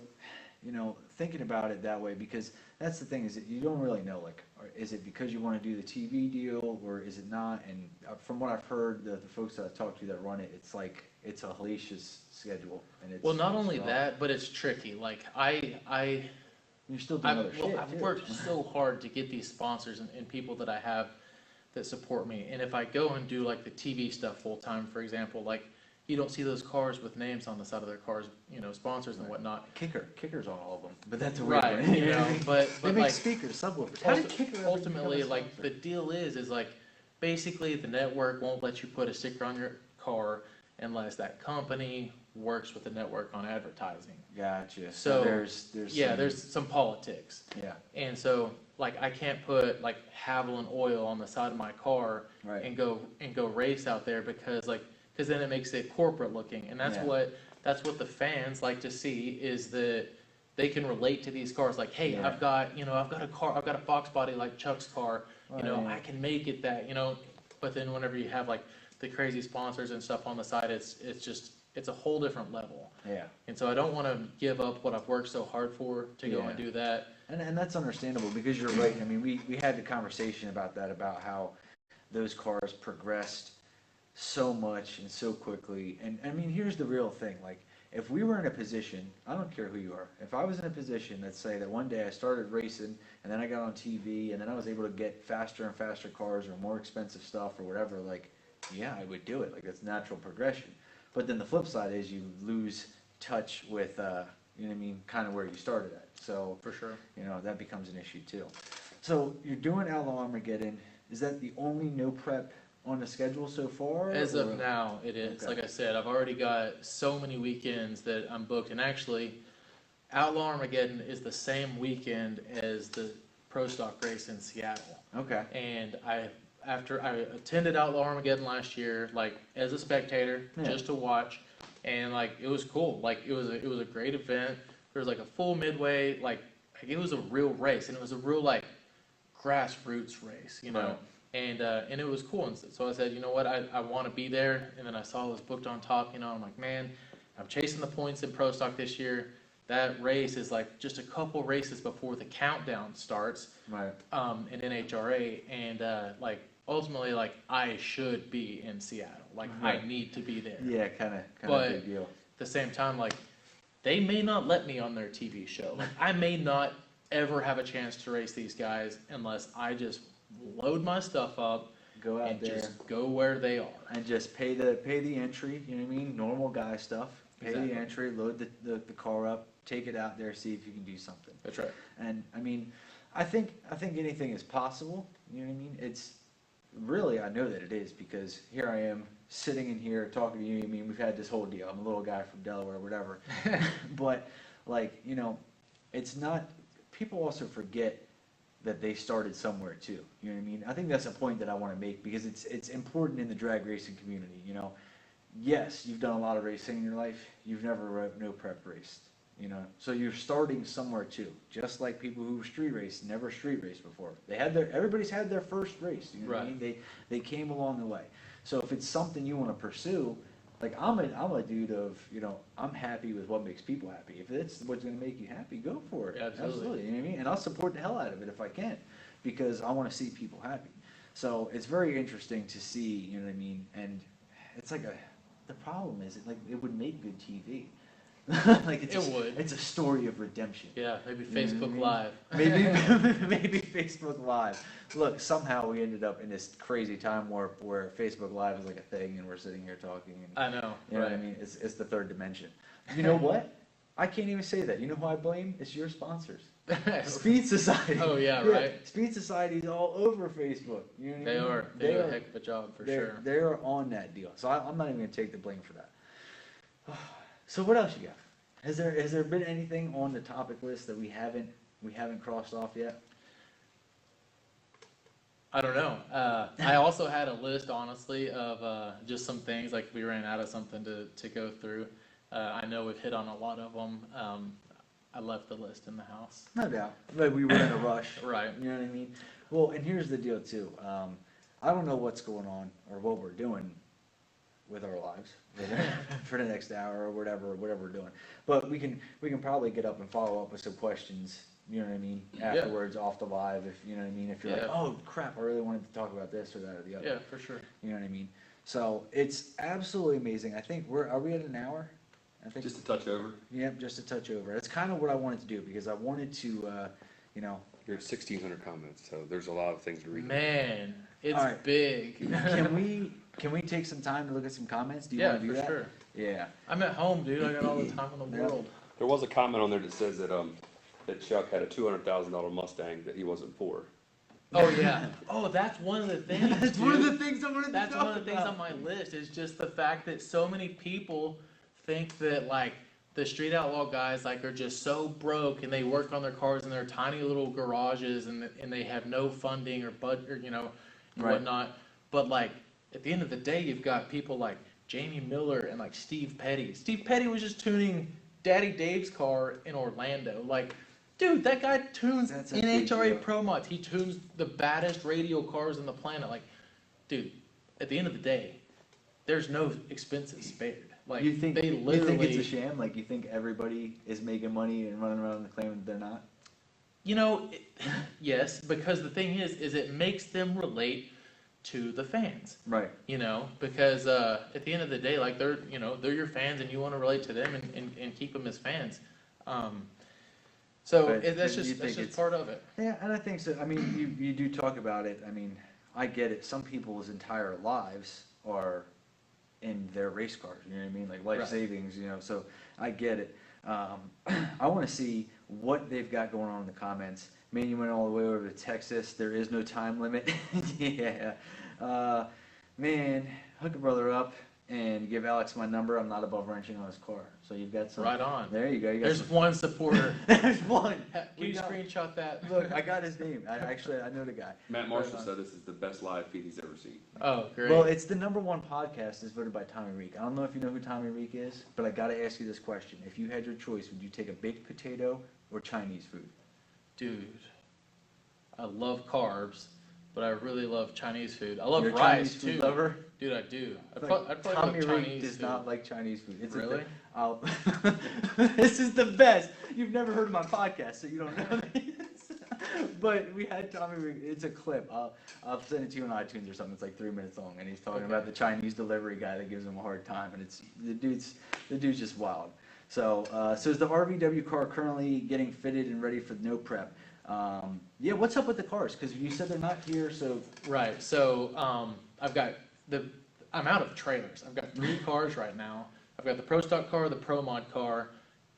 C: thinking about it that way, because that's the thing, is that you don't really know, like, is it because you want to do the TV deal, or is it not? And from what I've heard, the folks that I've talked to that run it, it's like, it's a hellacious schedule. And it's
B: Well, not
C: it's
B: only
C: rough.
B: that, but it's tricky. Like
C: You're still doing other shit,
B: I've
C: too.
B: worked so hard to get these sponsors and people that I have that support me. And if I go and do like the TV stuff full time, for example, like you don't see those cars with names on the side of their cars, you know, sponsors and whatnot.
C: Kicker's on all of them, but that's a weird
B: Right,
C: one.
B: you know, but
C: they make
B: like
C: speakers, subwoofers. How did Kicker ever
B: ultimately,
C: become a
B: like
C: sponsor?
B: the deal is like basically the network won't let you put a sticker on your car unless that company works with the network on advertising.
C: Gotcha.
B: So
C: there's
B: yeah,
C: some,
B: there's some politics.
C: yeah,
B: And so, like, I can't put like Haviland oil on the side of my car
C: right.
B: and go race out there because then it makes it corporate looking, and that's
C: Yeah.
B: that's what the fans like to see is that they can relate to these cars. Like, hey,
C: Yeah.
B: I've got a car, I've got a Fox body like Chuck's car. You know,
C: Right.
B: I can make it that. You know, but then whenever you have like the crazy sponsors and stuff on the side, it's a whole different level.
C: Yeah.
B: And so I don't want to give up what I've worked so hard for to go and
C: Yeah.
B: do that.
C: And that's understandable because you're right. I mean, we had the conversation about that, about how those cars progressed so much and so quickly. And I mean, here's the real thing. Like, if we were in a position, I don't care who you are, if I was in a position, let's say that one day I started racing and then I got on TV and then I was able to get faster and faster cars or more expensive stuff or whatever, like, yeah, I would do it. Like, that's natural progression. But then the flip side is you lose touch with, you know what I mean, kind of where you started at. So,
B: For sure.
C: you know, that becomes an issue too. So you're doing Outlaw Armageddon. Is that the only no prep on the schedule so far?
B: As
C: or-
B: of now, it is.
C: Okay.
B: Like I said, I've already got so many weekends that I'm booked. And actually, Outlaw Armageddon is the same weekend as the Pro Stock race in Seattle.
C: Okay.
B: And after I attended Outlaw Armageddon last year, like as a spectator,
C: Yeah.
B: just to watch, and like it was cool. Like it was a great event. There was like a full midway, like it was a real race, and it was a real like grassroots race, you know.
C: Right.
B: And it was cool. And so I said, you know what, I want to be there. And then I saw it was booked on top. You know, I'm like, man, I'm chasing the points in Pro Stock this year. That race is like just a couple races before the countdown starts.
C: Right.
B: In NHRA, and like ultimately, like I should be in Seattle. Like
C: Right.
B: I need to be there.
C: Yeah, kind of
B: But-
C: big deal.
B: At the same time, like they may not let me on their TV show. Like I may not ever have a chance to race these guys unless I just load my stuff up
C: Go out
B: and
C: there
B: just go where they are.
C: and just pay the entry. You know what I mean? Normal guy stuff. Pay
B: Exactly.
C: the entry, load the car up, take it out there, see if you can do something.
B: That's right.
C: And I mean, I think anything is possible. You know what I mean? It's really, I know that it is because here I am sitting in here talking to you. I mean, we've had this whole deal. I'm a little guy from Delaware, whatever. But like, you know, it's not. People also forget that they started somewhere too. You know what I mean? I think that's a point that I want to make because it's important in the drag racing community. You know, yes, you've done a lot of racing in your life. You've never no prep raced. You know, so you're starting somewhere too. Just like people who street raced, never street raced before. Everybody's had their first race. You know what I
B: Right.
C: mean? They came along the way. So if it's something you want to pursue, like I'm a dude of, you know, I'm happy with what makes people happy. If it's what's going to make you happy, go for it.
B: Absolutely.
C: You know what I mean? And I'll support the hell out of it if I can, because I want to see people happy. So it's very interesting to see, you know what I mean? And it's like the problem is it would make good TV. Like
B: It would.
C: It's a story of redemption.
B: Yeah, maybe
C: You know what I
B: Facebook
C: mean?
B: Live.
C: Maybe Facebook Live. Look, somehow we ended up in this crazy time warp where Facebook Live is like a thing, and we're sitting here talking. And,
B: I know.
C: you know what I
B: Right.
C: mean? It's the third dimension. You know what? I can't even say that. You know who I blame? It's your sponsors. Speed Society.
B: Oh, yeah, right.
C: Speed Society's all over Facebook. You know what I
B: They
C: mean?
B: are. They do a heck of a job for sure.
C: They're on that deal. So I'm not even going to take the blame for that. So what else you got? Has there been anything on the topic list that we haven't crossed off yet?
B: I don't know. I also had a list, honestly, of just some things, like we ran out of something to go through. I know we've hit on a lot of them. I left the list in the house.
C: No doubt. But we were in a rush.
B: Right.
C: You know what I mean? Well, and here's the deal too. I don't know what's going on or what we're doing with our lives for the next hour or whatever we're doing. But we can probably get up and follow up with some questions, you know what I mean,
B: Yeah.
C: afterwards off the live, if you know what I mean, if you're like,
B: Yeah.
C: oh crap, I really wanted to talk about this or that or the other.
B: Yeah, for sure.
C: You know what I mean? So it's absolutely amazing. I think are we at an hour? I think
D: Just a touch over.
C: Yep, just a touch over. That's kind of what I wanted to do because I wanted to, you know,
D: You're at 1,600 comments, so there's a lot of things to read.
B: Man, It's
C: All right.
B: big.
C: Can we take some time to look at some comments? Do you
B: Yeah,
C: want to do
B: for
C: that?
B: sure.
C: Yeah.
B: I'm at home, dude. I got all the time in the
C: Yeah.
B: world.
D: There was a comment on there that says that Chuck had a $200,000 Mustang that he wasn't for.
B: Oh yeah. Oh, that's one of the things.
C: That's one of
B: dude.
C: the things I wanted to
B: That's
C: talk
B: one of the things
C: about.
B: on my list is just the fact that so many people think that like the street outlaw guys like are just so broke and they work on their cars in their tiny little garages and they have no funding or budget, and
C: Right.
B: whatnot. But like at the end of the day, you've got people like Jamie Miller and like Steve Petty. Steve Petty was just tuning Daddy Dave's car in Orlando. Like, dude, that guy tunes
C: That's a big
B: NHRA
C: deal.
B: Pro Mods. He tunes the baddest radio cars on the planet. Like, dude, at the end of the day, there's no expenses spared. Like,
C: you think
B: they literally,
C: you think it's a sham? Like you think everybody is making money and running around claiming that they're not?
B: yes, because the thing is it makes them relate to the fans.
C: Right.
B: Because at the end of the day, like they're your fans and you want to relate to them and keep them as fans.
C: But
B: That's
C: you
B: just
C: think it's-
B: part of it.
C: Yeah, and I think so. I mean, you do talk about it. I mean, I get it. Some people's entire lives are in their race cars. You know what I mean? Like life
B: Right.
C: savings. So I get it. I want to see what they've got going on in the comments. Man, you went all the way over to Texas. There is no time limit. Yeah. Man, hook a brother up and give Alex my number. I'm not above wrenching on his car. So you've got some.
B: Right on.
C: There you go. You got
B: There's
C: some.
B: one supporter.
C: There's one.
B: Can
C: We
B: you
C: got-
B: screenshot that?
C: Look, I got his name. I know the guy.
D: Matt Marshall said this is the best live feed he's ever seen.
B: Oh, great.
C: Well, it's the #1 podcast is voted by Tommy Reek. I don't know if you know who Tommy Reek is, but I got to ask you this question. If you had your choice, would you take a baked potato or Chinese food?
B: Dude, I love carbs, but I really love Chinese food. I love
C: You're a
B: rice
C: Chinese food
B: too.
C: lover?
B: Dude, I do. I'd
C: Like,
B: probably
C: Tommy
B: love
C: Reek
B: Chinese
C: does
B: food.
C: not like Chinese food. It's a
B: Really?
C: thing. This is the best. You've never heard of my podcast, so you don't know this. But we had Tommy Reek. It's a clip. I'll send it to you on iTunes or something. It's like 3 minutes long, and he's talking
B: Okay.
C: about the Chinese delivery guy that gives him a hard time, and it's the dude's just wild. So is the RVW car currently getting fitted and ready for no prep? Yeah, what's up with the cars? Because you said they're not here, so
B: Right. So I'm out of trailers. I've got 3 cars right now. I've got the Pro Stock car, the Pro Mod car,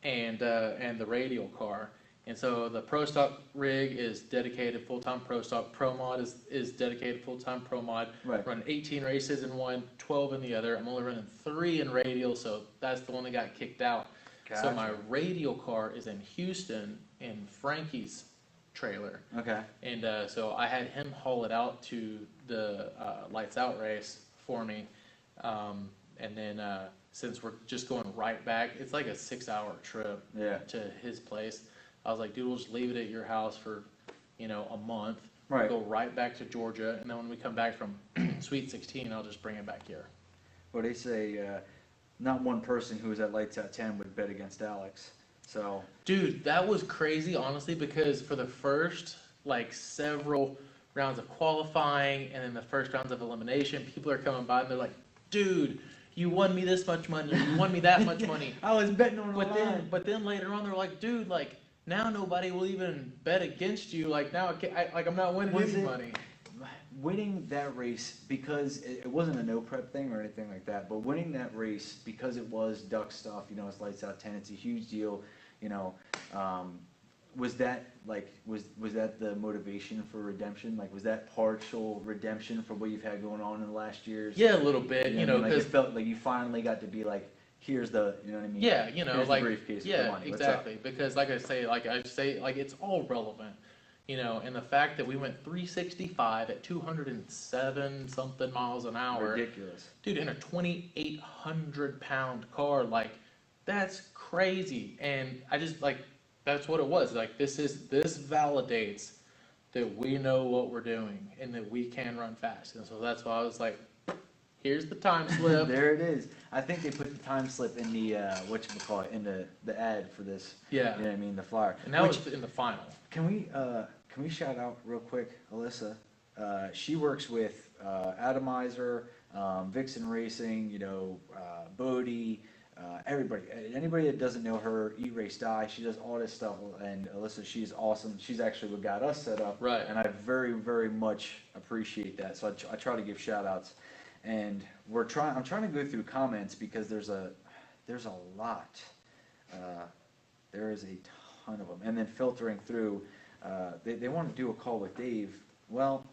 B: and the Radial car. And so the Pro Stock rig is dedicated full-time Pro Stock. Pro Mod is dedicated full-time Pro Mod.
C: right.
B: Running 18 races in one, 12 in the other. I'm only running 3 in Radial, so that's the one that got kicked out. So my Radial car is in Houston in Frankie's trailer.
C: Okay.
B: And so I had him haul it out to the Lights Out race for me. And then since we're just going right back, it's like a 6-hour trip
C: Yeah.
B: to his place. I was like, dude, we'll just leave it at your house for, a month.
C: Right.
B: Go right back to Georgia. And then when we come back from Sweet 16, I'll just bring it back here.
C: Well, they say not one person who was at Lights Out 10 would bet against Alex. So
B: Dude, that was crazy, honestly, because for the first, several rounds of qualifying and then the first rounds of elimination, people are coming by and they're like, dude, you won me this much money, you won me that much money.
C: I was betting on
B: But then later on, they're like, dude, now nobody will even bet against you. Now I'm not winning
C: Was
B: any
C: it-
B: money.
C: winning that race because it wasn't a no prep thing or anything like that, but winning that race because it was duck stuff, it's Lights Out 10, it's a huge deal, was that was that the motivation for redemption? Was that partial redemption for what you've had going on in the last years?
B: Yeah, a little bit,
C: what I mean?
B: because
C: it felt like you finally got to be here's the, you know what I mean?
B: yeah,
C: Here's the briefcase with the
B: yeah,
C: money. What's up?
B: exactly. Because like I say, it's all relevant, and the fact that we went 365 at 207 something miles an hour,
C: Ridiculous.
B: dude, in a 2,800 pound car, that's crazy. And I just that's what it was. This validates that we know what we're doing and that we can run fast. And so that's why I was like, here's the time slip.
C: There it is. I think they put the time slip in the in the ad for this.
B: Yeah.
C: You know what I mean, the flyer.
B: And that
C: Which-
B: was in the final.
C: Can we shout out real quick Alyssa? She works with Atomizer, Vixen Racing, Bodie, everybody, anybody that doesn't know her, Eat, Race, Die, she does all this stuff, and Alyssa, she's awesome. She's actually what got us set up,
B: Right.
C: and I very, very much appreciate that. So I try to give shout outs, and I'm trying to go through comments because there's a lot. There is a ton of them, and then filtering through. They want to do a call with Dave. Well,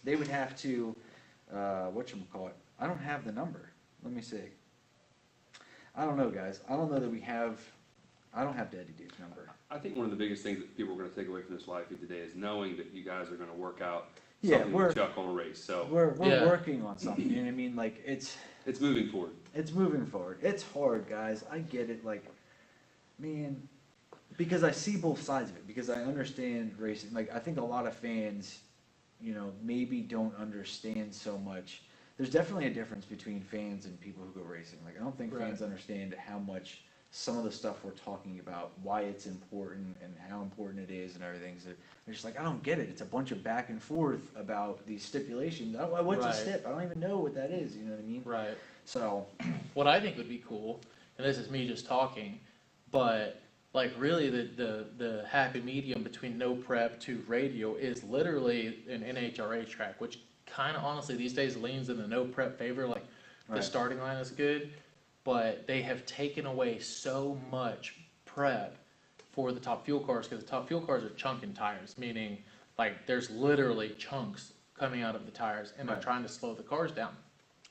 C: they would have to, whatchamacallit, I don't have the number. Let me see. I don't know, guys. I don't know that I don't have Daddy Dave's number.
D: I think one of the biggest things that people are gonna take away from this live feed today is knowing that you guys are gonna work out
C: Yeah,
D: something with Chuck on a race, so
C: We're
B: Yeah.
C: working on something, you know what I mean? Like,
D: it's moving forward.
C: it's moving forward. It's hard, guys. I get it. Like, man, because I see both sides of it, because I understand racing. Like, I think a lot of fans, maybe don't understand so much. There's definitely a difference between fans and people who go racing. Like, I don't think
B: Right.
C: fans understand how much some of the stuff we're talking about, why it's important and how important it is and everything. So they're just like, I don't get it. It's a bunch of back and forth about these stipulations. What's a
B: Right.
C: stip? I don't even know what that is. You know what I mean?
B: Right.
C: So,
B: What I think would be cool, and this is me just talking, but like really the happy medium between no prep to radio is literally an NHRA track, which kind of honestly these days leans in the no prep favor. Like the
C: Right.
B: starting line is good, but they have taken away so much prep for the top fuel cars because the top fuel cars are chunking tires, meaning like there's literally chunks coming out of the tires, and they're
C: Right.
B: trying to slow the cars down,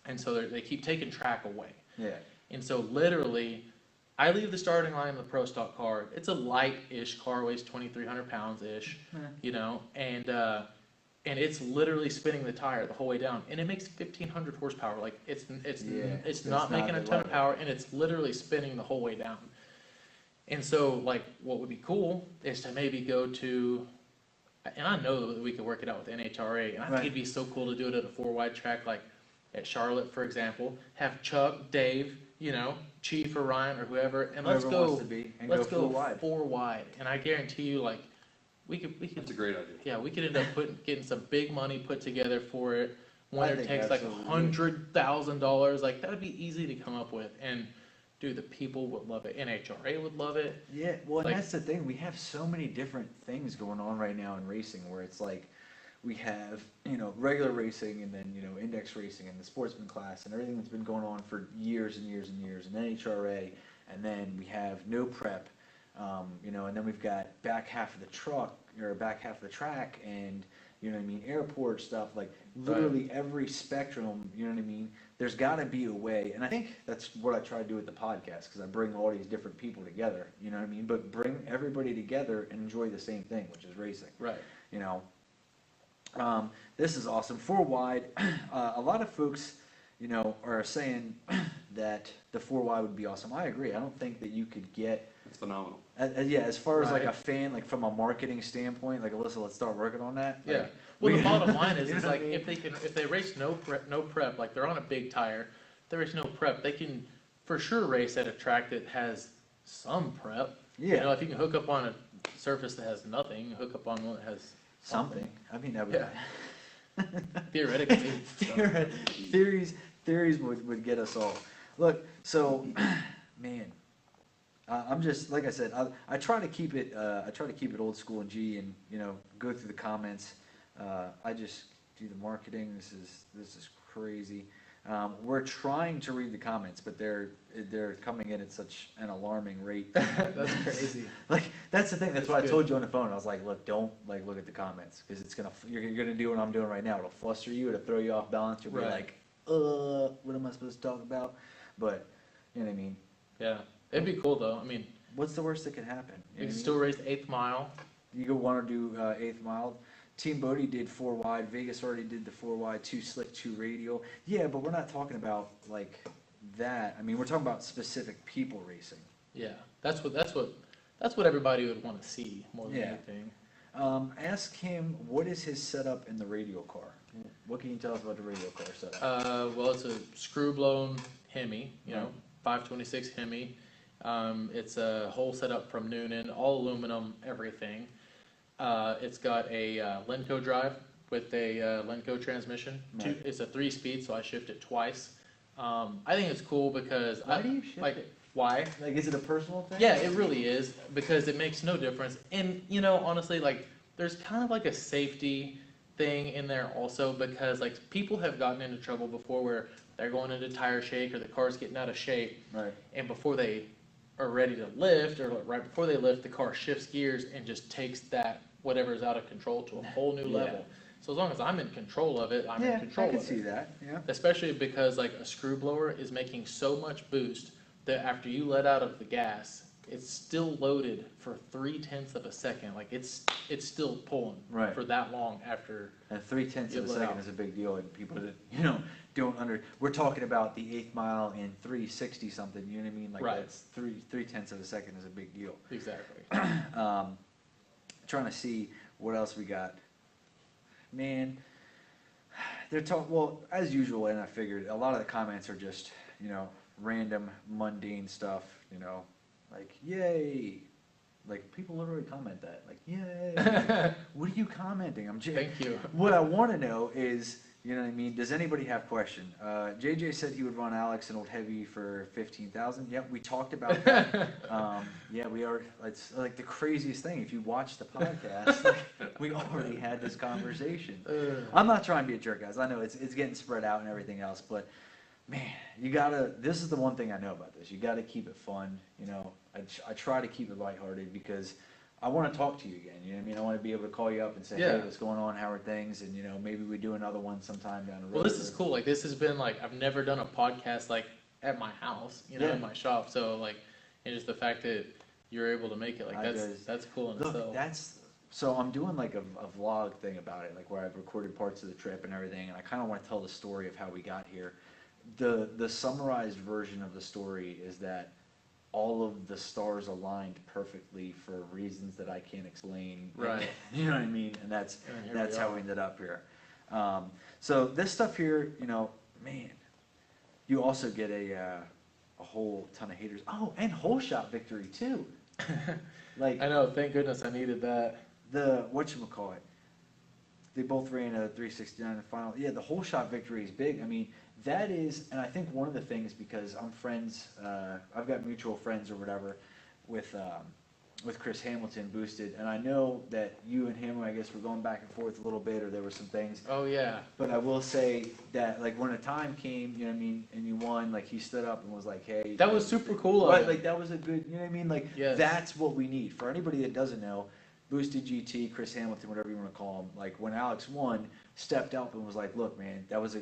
B: and so they keep taking track away.
C: yeah.
B: And so literally, I leave the starting line of the Pro Stock car. It's a light-ish car, weighs 2,300 pounds-ish, and it's literally spinning the tire the whole way down, and it makes 1,500 horsepower. Like it's
C: It's
B: not making a
C: the
B: ton of
C: level.
B: power, and it's literally spinning the whole way down. And so, like, what would be cool is to maybe go to, and I know that we could work it out with NHRA, and I think
C: Right.
B: it'd be so cool to do it at a 4-wide track, like at Charlotte, for example. Have Chuck, Dave, Chief or Ryan or whoever, and let's
C: Whoever
B: go.
C: wants to be, and
B: Let's
C: go
B: go
C: full wide.
B: 4-wide, and I guarantee you, like, we could,
D: That's a great idea.
B: yeah, we could end up getting some big money put together for it. Winner
C: think
B: takes like
C: absolutely.
B: $100,000. Like that would be easy to come up with, and dude, the people would love it. NHRA would love it.
C: Yeah, well, and
B: Like-
C: that's the thing. We have so many different things going on right now in racing, where it's like we have regular racing, and then index racing, and the sportsman class, and everything that's been going on for years and years and years, and NHRA, and then we have no prep, and then we've got back half of the truck or back half of the track, and airport stuff, like literally every spectrum. You know what I mean? There's got to be a way, and I think that's what I try to do with the podcast, because I bring all these different people together. You know what I mean? But bring everybody together and enjoy the same thing, which is racing.
B: Right.
C: This is awesome. 4-wide, a lot of folks, are saying that the 4-wide would be awesome. I agree. I don't think that you could get,
D: It's phenomenal.
C: as far as like
B: Right.
C: a fan, like from a marketing standpoint, like Alyssa, let's start working on that.
B: Yeah.
C: Like,
B: Well,
C: we-
B: the bottom line is,
C: You know
B: is
C: what I
B: like
C: mean?
B: if they race no prep, like they're on a big tire, there is no prep. They can for sure race at a track that has some prep.
C: Yeah.
B: If you can hook up on a surface that has nothing, hook up on one that has
C: something. I mean, that would.
B: Yeah. Theoretically.
C: Theories would get us all. Look, so, man, I'm just, like I said, I try to keep it, old school and G, and, go through the comments. I just do the marketing. This is crazy. We're trying to read the comments, but they're coming in at such an alarming rate.
B: That's crazy.
C: Like, that's the thing. That's
B: That's
C: what I
B: good.
C: told you on the phone. I was like, look, don't look at the comments, because you're gonna do what I'm doing right now. It'll fluster you. It'll throw you off balance. You'll be
B: Right.
C: like, what am I supposed to talk about? But you know what I mean.
B: Yeah. It'd be cool though. I mean,
C: What's the worst that could happen?
B: you
C: You know
B: can
C: what I
B: still race the 8th mile.
C: mean? You want to do 8th mile. Team Bodie did 4-wide. Vegas already did the 4-wide, 2 slick, 2 radial. Yeah, but we're not talking about like that. I mean, we're talking about specific people racing.
B: Yeah. That's what everybody would want to see more than
C: Yeah.
B: anything.
C: Ask him, what is his setup in the radial car? What can you tell us about the radial car setup?
B: Well, it's a screw blown Hemi,
C: Right.
B: 526 Hemi. It's a whole setup from Noonan, all aluminum, everything. It's got a Lenco drive with a Lenco transmission.
C: Right.
B: It's a 3-speed, so I shift it twice. I think it's cool because
C: Why do you ship
B: like
C: it?
B: why?
C: Like, is it a personal thing?
B: Yeah, it really is because it makes no difference. And honestly, like there's kind of like a safety thing in there also because like people have gotten into trouble before where they're going into tire shake or the car's getting out of shape,
C: Right.
B: and before they are ready to lift or like right before they lift, the car shifts gears and just takes that whatever is out of control to a whole new
C: Yeah.
B: level. So as long as I'm in control of it, I'm
C: Yeah,
B: in control
C: I can
B: of
C: see
B: it.
C: that. Yeah.
B: Especially because like a screw blower is making so much boost that after you let out of the gas, it's still loaded for 0.3 of a second. Like it's still pulling
C: Right.
B: for that long after.
C: And 0.3
B: You
C: of a
B: let
C: second
B: out.
C: is a big deal, and people that don't we're talking about the 8th mile in 360 something. You know what I mean? Like
B: Right.
C: that's 0.3 of a second is a big deal.
B: Exactly.
C: Trying to see what else we got. Man, they're talking. Well, as usual, and I figured a lot of the comments are just random mundane stuff. Like yay. Like people literally comment that. Like yay. What are you commenting? I'm just.
B: Thank you.
C: What I want to know is, what I mean? Does anybody have question? JJ said he would run Alex an old heavy for 15,000. Yep, we talked about that. Yeah, we are. It's like the craziest thing. If you watch the podcast, like, we already had this conversation. I'm not trying to be a jerk, guys. I know it's getting spread out and everything else, but man, you gotta. This is the one thing I know about this. You gotta keep it fun. I try to keep it lighthearted because I want to talk to you again. You know what I mean? I want to be able to call you up and say,
B: Yeah.
C: hey, what's going on? How are things? And maybe we do another one sometime down the road.
B: Well, this is cool. Like this has been like I've never done a podcast like at my house,
C: Yeah.
B: in my shop. So like, and just the fact that you're able to make it like that's cool in
C: Look,
B: itself.
C: so I'm doing like a vlog thing about it, like where I've recorded parts of the trip and everything, and I kind of want to tell the story of how we got here. The summarized version of the story is that all of the stars aligned perfectly for reasons that I can't explain.
B: Right.
C: You know what I mean? And that's
B: And here we
C: how
B: are.
C: we ended up here. So this stuff here, man, you also get a whole ton of haters. Oh, and whole shot victory too. Like
B: I know. Thank goodness I needed that.
C: the whatchamacallit, they both ran a 369 in the final. Yeah, the whole shot victory is big. I mean, that is, and I think one of the things, because I'm friends, I've got mutual friends or whatever with Chris Hamilton, Boosted, and I know that you and him, I guess, were going back and forth a little bit, or there were some things.
B: Oh yeah.
C: But I will say that, like, when a time came, you know what I mean, and you won, like, he stood up and was like, hey.
B: That was super cool. of
C: Right,
B: him.
C: like, that was a good, you know what I mean? Like,
B: Yes.
C: that's what we need. For anybody that doesn't know, Boosted GT, Chris Hamilton, whatever you want to call him, like, when Alex won, stepped up and was like, look, man, it was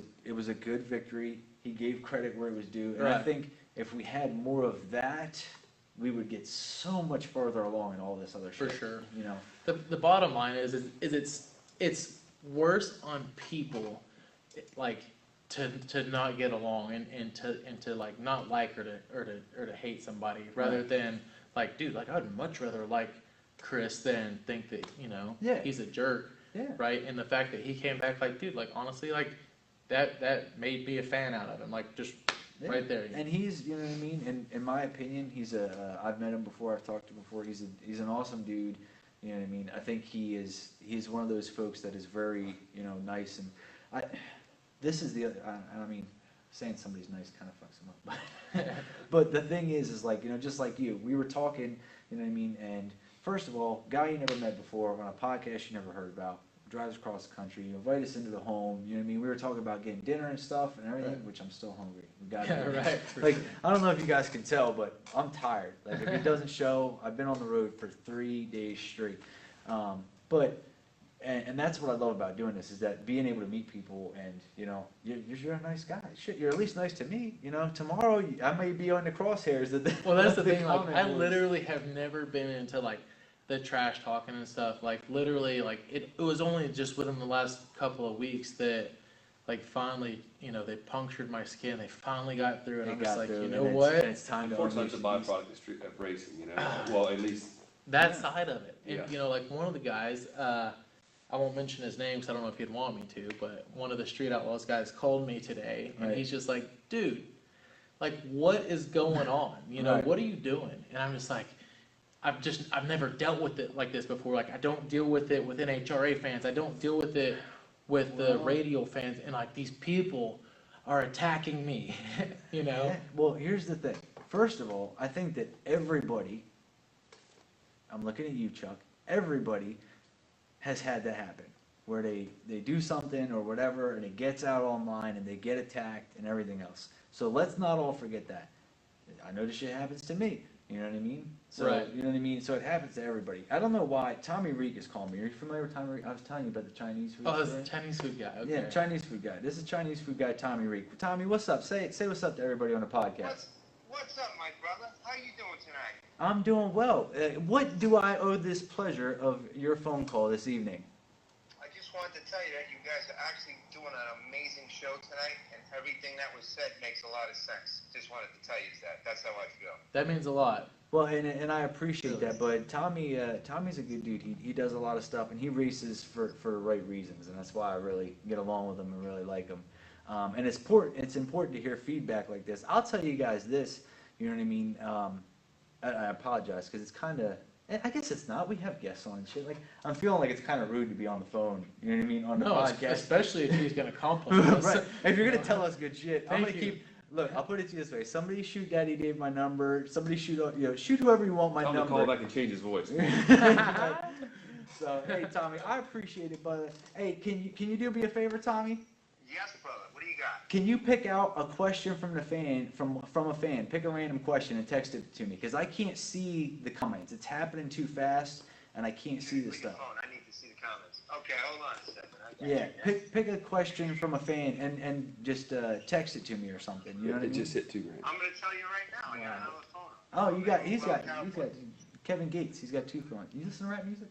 C: a good victory. He gave credit where it was due. And I
B: Right.
C: think if we had more of that, we would get so much further along in all this other
B: For
C: shit.
B: sure.
C: The
B: The bottom line is it's worse on people like to not get along and to like not like or to hate somebody rather
C: Right.
B: than like dude, like I'd much rather like Chris than think that
C: Yeah.
B: he's a jerk,
C: Yeah.
B: right? And the fact that he came back like dude, like honestly, like that made me a fan out of him, like just
C: Yeah.
B: right there.
C: And he's, you know what I mean? In my opinion, he's I've met him before, I've talked to him before, he's an awesome dude, you know what I mean? I think he's one of those folks that is very, nice, and this is I mean, saying somebody's nice kind of fucks him up, but the thing is like, just like you, we were talking, you know what I mean? And first of all, guy you never met before, on a podcast you never heard about, drives across the country, you invite us into the home, you know what I mean? We were talking about getting dinner and stuff and everything,
B: Right.
C: which I'm still hungry. We got
B: Yeah, right. for
C: Like,
B: sure.
C: I don't know if you guys can tell, but I'm tired. Like, if it doesn't show, I've been on the road for 3 days straight. And that's what I love about doing this, is that being able to meet people, and, you're a nice guy. Shit, you're at least nice to me. Tomorrow I may be on the crosshairs.
B: Well, that's the thing. Like,
C: comment
B: I
C: boards.
B: literally have never been into like the trash talking and stuff. Like, literally, like it was only just within the last couple of weeks that, like, finally, they punctured my skin. They finally got through, and
C: It
B: I'm just
C: got
B: like,
C: through,
B: you
C: and
B: know
C: it's-
B: what?
C: and it's time to
D: Unfortunately, it's a
C: unleash the beast.
D: byproduct of street of racing, Well, at least,
B: That
C: Yeah.
B: side of it. And,
D: Yeah.
B: like one of the guys, I won't mention his name because I don't know if he'd want me to, but one of the Street Outlaws guys called me today, and
C: Right.
B: he's just like, dude, like, what is going on?
C: Right.
B: What are you doing? And I'm just like, I've never dealt with it like this before. Like, I don't deal with it with NHRA fans. I don't deal with it with the
C: Well-
B: radial fans. And like, these people are attacking me, you know?
C: Yeah, well, here's the thing. First of all, I think that everybody, I'm looking at you, Chuck, everybody has had that happen, where they do something or whatever, and it gets out online, and they get attacked and everything else. So let's not all forget that. I know this shit happens to me, you know what I mean? So,
B: Right.
C: you know what I mean? So it happens to everybody. I don't know why. Tommy Reek is calling me. Are you familiar with Tommy Reek? I was telling you about the Chinese food.
B: Oh, that's
C: story.
B: the Chinese food guy, okay.
C: Yeah, Chinese food guy. This is Chinese food guy Tommy Reek. Tommy, what's up? Say what's up to everybody on the podcast.
F: What's up, my brother? How you doing tonight?
C: I'm doing well. What do I owe this pleasure of your phone call this evening?
F: I just wanted to tell you that you guys are actually doing an amazing show tonight, and everything that was said makes a lot of sense. Just wanted to tell you that. That's how I feel.
B: That means a lot.
C: Well, and I appreciate that, but Tommy's a good dude. He does a lot of stuff, and he races for the right reasons, and that's why I really get along with him and really like him. And it's important to hear feedback like this. I'll tell you guys this, you know what I mean? I apologize, because it's kind of, I guess it's not. We have guests on and shit. Like, I'm feeling like it's kind of rude to be on the phone, you know what I mean, on the
B: No,
C: podcast.
B: especially if he's gonna compliment us.
C: Right. If you're going to tell us good shit, I'm
B: Thank
C: going to
B: you.
C: keep, look, I'll put it to you this way. Somebody shoot Daddy Dave my number. Somebody shoot whoever you want my
D: Tell him to
C: number.
D: call back and change his voice.
C: So, hey, Tommy, I appreciate it, but hey, can you do me a favor, Tommy?
F: Yes, brother. What do you got?
C: Can you pick out a question from the fan, from a fan? Pick a random question and text it to me, because I can't see the comments. It's happening too fast, and I can't see the
F: With your
C: stuff.
F: phone. I need to see the comments. Okay, hold on a second. I got
C: Yeah,
F: you.
C: pick a question from a fan and just text it to me or something. You know what I
D: It
C: mean?
D: just hit $2,000.
F: I'm going to tell you right now. I got
C: Wow.
F: another phone.
C: Oh, he's got Kevin Gates. He's got two phones. You listen to rap music?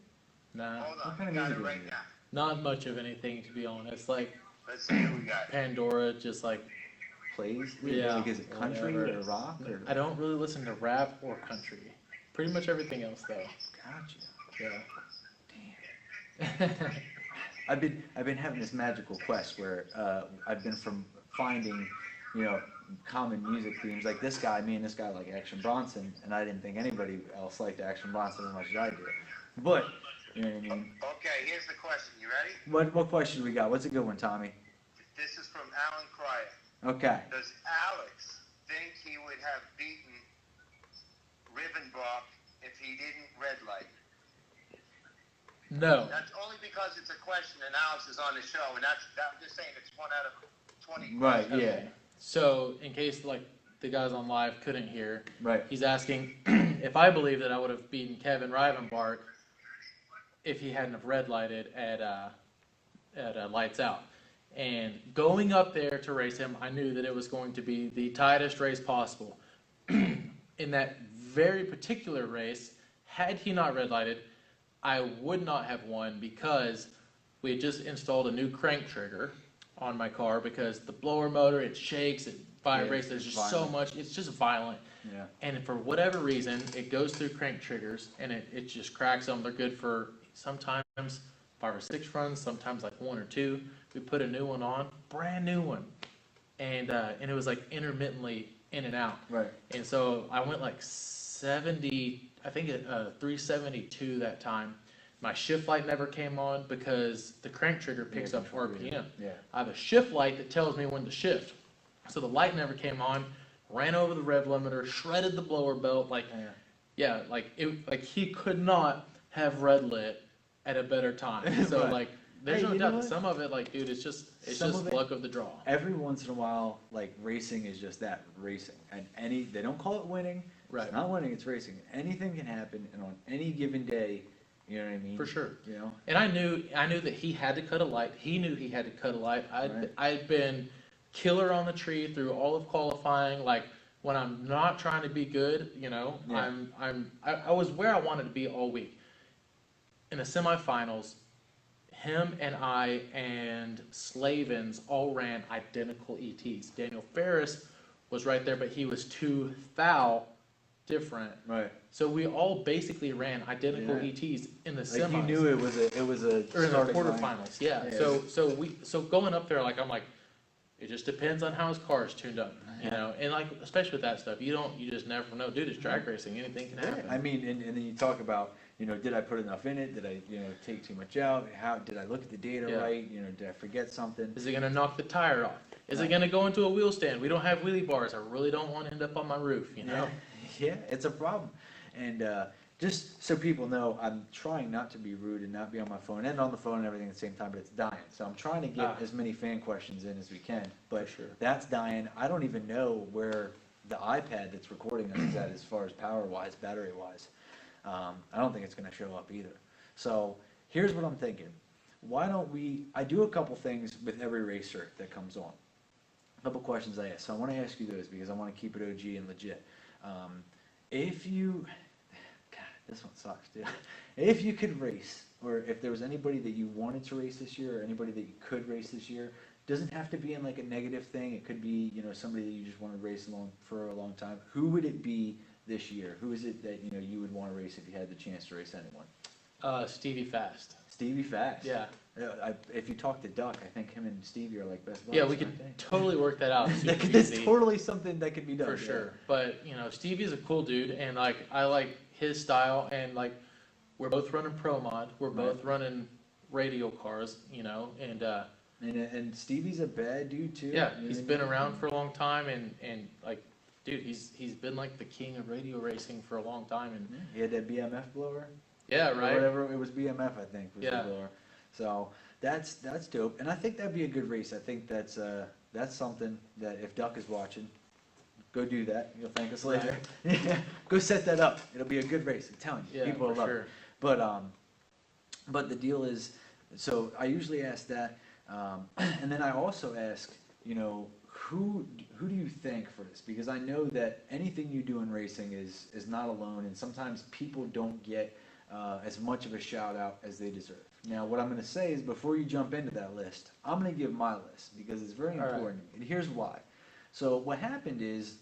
B: Nah,
F: Hold
C: What
F: on.
C: kind
F: I
C: of
F: got
C: music
F: it
C: is
F: right
C: it?
F: now.
B: not much of anything, to be honest. Like
F: Let's see what we got.
B: Pandora, just like,
C: Plays?
B: Yeah,
C: Like, is it country
B: whatever.
C: or rock or?
B: I don't really listen to rap or country. Pretty much everything else, though.
C: Gotcha.
B: Yeah.
C: I've been having this magical quest where I've been from finding, common music themes. Like me and this guy like Action Bronson, and I didn't think anybody else liked Action Bronson as much as I did. But you know what I mean.
F: Okay, here's the question. You ready?
C: What question we got? What's a good one, Tommy?
F: This is from Alan Cryer.
C: Okay.
F: Does Alex think he would have beaten Rivenbach if he didn't red light?
B: No.
F: That's only because it's a question and Alex is on the show, and I'm just saying it's 1 out of 20.
C: Right.
F: questions.
C: Yeah.
B: So, in case like the guys on live couldn't hear,
C: Right.
B: he's asking if I believe that I would have beaten Kevin Rivenbark if he hadn't have red lighted at Lights Out. And going up there to race him, I knew that it was going to be the tightest race possible. In that very particular race, had he not red lighted, I would not have won because we had just installed a new crank trigger on my car because the blower motor, it shakes, it vibrates,
C: Yeah,
B: there's
C: it's
B: just so
C: violent.
B: much, it's just violent.
C: Yeah.
B: And for whatever reason, it goes through crank triggers and it just cracks them. They're good for sometimes 5 or 6 runs, sometimes like 1 or 2. We put a new one on, brand new one. And it was like intermittently in and out.
C: Right.
B: And so I went like 70, I think 372 that time. My shift light never came on because the crank trigger picks up RPM.
C: Yeah.
B: I have a shift light that tells me when to shift. So the light never came on, ran over the rev limiter, shredded the blower belt, like he could not have red lit at a better time. So
C: Right.
B: like there's
C: Hey,
B: no
C: you know
B: doubt
C: what?
B: some of it, like, dude, it's just
C: Some of it-
B: luck of the draw.
C: Every once in a while, like racing is just that, racing. And they don't call it winning.
B: Right.
C: It's not winning, it's racing. Anything can happen, and on any given day, you know what I mean?
B: For sure.
C: You know?
B: And I knew that he had to cut a light. He knew he had to cut a light.
C: Right.
B: I'd been killer on the tree through all of qualifying. Like when I'm not trying to be good,
C: Yeah.
B: I was where I wanted to be all week. In the semifinals, him and I and Slavens all ran identical ETs. Daniel Ferris was right there, but he was 2 thou different.
C: Right.
B: So we all basically ran identical
C: Yeah.
B: ETs in the
C: Like
B: semis.
C: you knew it was a
B: or in the
C: starting line.
B: quarterfinals, yeah.
C: Yeah.
B: So going up there, like I'm like, It just depends on how his car is tuned up, you know, and like, especially with that stuff, you just never know, dude, it's drag racing, anything can happen.
C: I mean, and then you talk about, you know, did I put enough in it? Did I, you know, take too much out? How, did I look at the data
B: Yeah.
C: right? You know, did I forget something?
B: Is it gonna knock the tire off? Is it
C: Right.
B: gonna go into a wheel stand? We don't have wheelie bars, I really don't wanna end up on my roof, you know?
C: Yeah, it's a problem. And, just so people know, I'm trying not to be rude and not be on my phone and on the phone and everything at the same time, but it's dying. So I'm trying to get as many fan questions in as we can, but
B: For sure.
C: that's dying. I don't even know where the iPad that's recording us is at as far as power-wise, battery-wise. I don't think it's gonna show up either. So here's what I'm thinking. Why don't I do a couple things with every racer that comes on. A couple questions I ask. So I wanna ask you those because I wanna keep it OG and legit. If you, this one sucks, dude. If you could race, or if there was anybody that you wanted to race this year, or anybody that you could race this year, doesn't have to be in like a negative thing. It could be, you know, somebody that you just want to race along for a long time. Who would it be this year? Who is it that, you know, you would want to race if you had the chance to race anyone?
B: Stevie Fast.
C: Stevie Fast.
B: Yeah.
C: If you talk to Duck, I think him and Stevie are like best buddies.
B: Yeah, we could totally work that out. super
C: That's
B: easy,
C: totally something that could be done.
B: for sure. But, you know, Stevie's a cool dude, and like, I like his style, and like, we're both running Pro Mod, we're both running radial cars, you know, and,
C: And Stevie's a bad dude too.
B: yeah,
C: You know
B: he's
C: what I
B: been
C: mean?
B: around for a long time, and like, dude, he's been like the king of radio racing for a long time, and
C: Yeah, he had that BMF blower.
B: yeah,
C: Or
B: right.
C: whatever, it was BMF, I think, was
B: Yeah.
C: the blower. So that's dope, and I think that'd be a good race. I think that's something that if Duck is watching, go do that. You'll thank us later. Yeah, go set that up. It'll be a good race. I'm telling you,
B: Yeah,
C: people will
B: for
C: love
B: sure.
C: it. But the deal is, so I usually ask that, and then I also ask, you know, who do you thank for this? Because I know that anything you do in racing is not alone, and sometimes people don't get as much of a shout out as they deserve. Now, what I'm going to say is before you jump into that list, I'm going to give my list because it's very
B: All right.
C: important. And here's why. So what happened is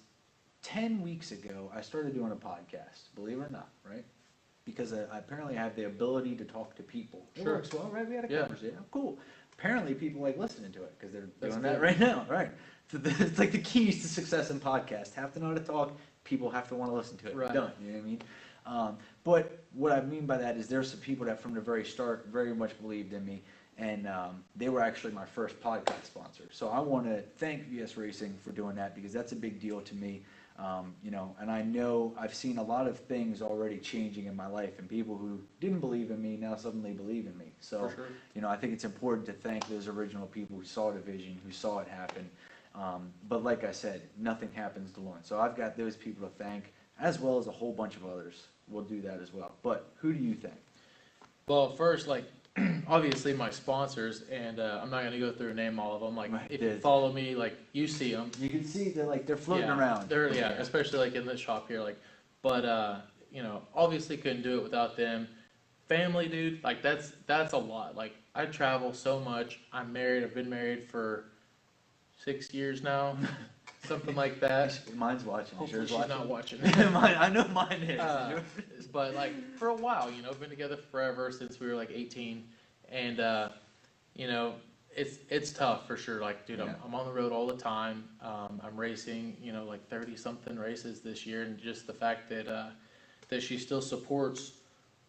C: 10 weeks ago, I started doing a podcast, believe it or not, right? Because I apparently have the ability to talk to people. It
B: Sure.
C: works well, right? We had a
B: Yeah.
C: conversation. Oh, cool. Apparently people like listening to it because they're
B: That's
C: doing that
B: good.
C: right now, right? So it's like the keys to success in podcast. Have to know how to talk. People have to want to listen to it.
B: Right.
C: Done. You know what I mean? But what I mean by that is there's some people that from the very start very much believed in me, and they were actually my first podcast sponsor. So I want to thank VS Racing for doing that because that's a big deal to me. You know, and I know I've seen a lot of things already changing in my life, and people who didn't believe in me now suddenly believe in me. So,
B: For sure.
C: you know, I think it's important to thank those original people who saw the vision, who saw it happen. But like I said, nothing happens alone. So I've got those people to thank, as well as a whole bunch of others. We'll do that as well. But who do you thank?
B: Well, first, like, obviously my sponsors, and I'm not gonna go through and name all of them. Like,
C: Right,
B: if you
C: dude.
B: follow me, like, you see them.
C: You can see they're floating
B: Yeah,
C: around.
B: They're especially like in this shop here. Like, but you know, obviously couldn't do it without them. Family, dude, like that's a lot. Like, I travel so much. I'm married. I've been married for 6 years now, something like that.
C: Mine's watching.
B: Hopefully
C: Yours
B: she's
C: watching?
B: not watching.
C: I know mine is.
B: But like for a while, you know, been together forever since we were like 18, and you know, it's tough for sure. Like, dude,
C: Yeah.
B: I'm on the road all the time. I'm racing, you know, like 30 something races this year, and just the fact that that she still supports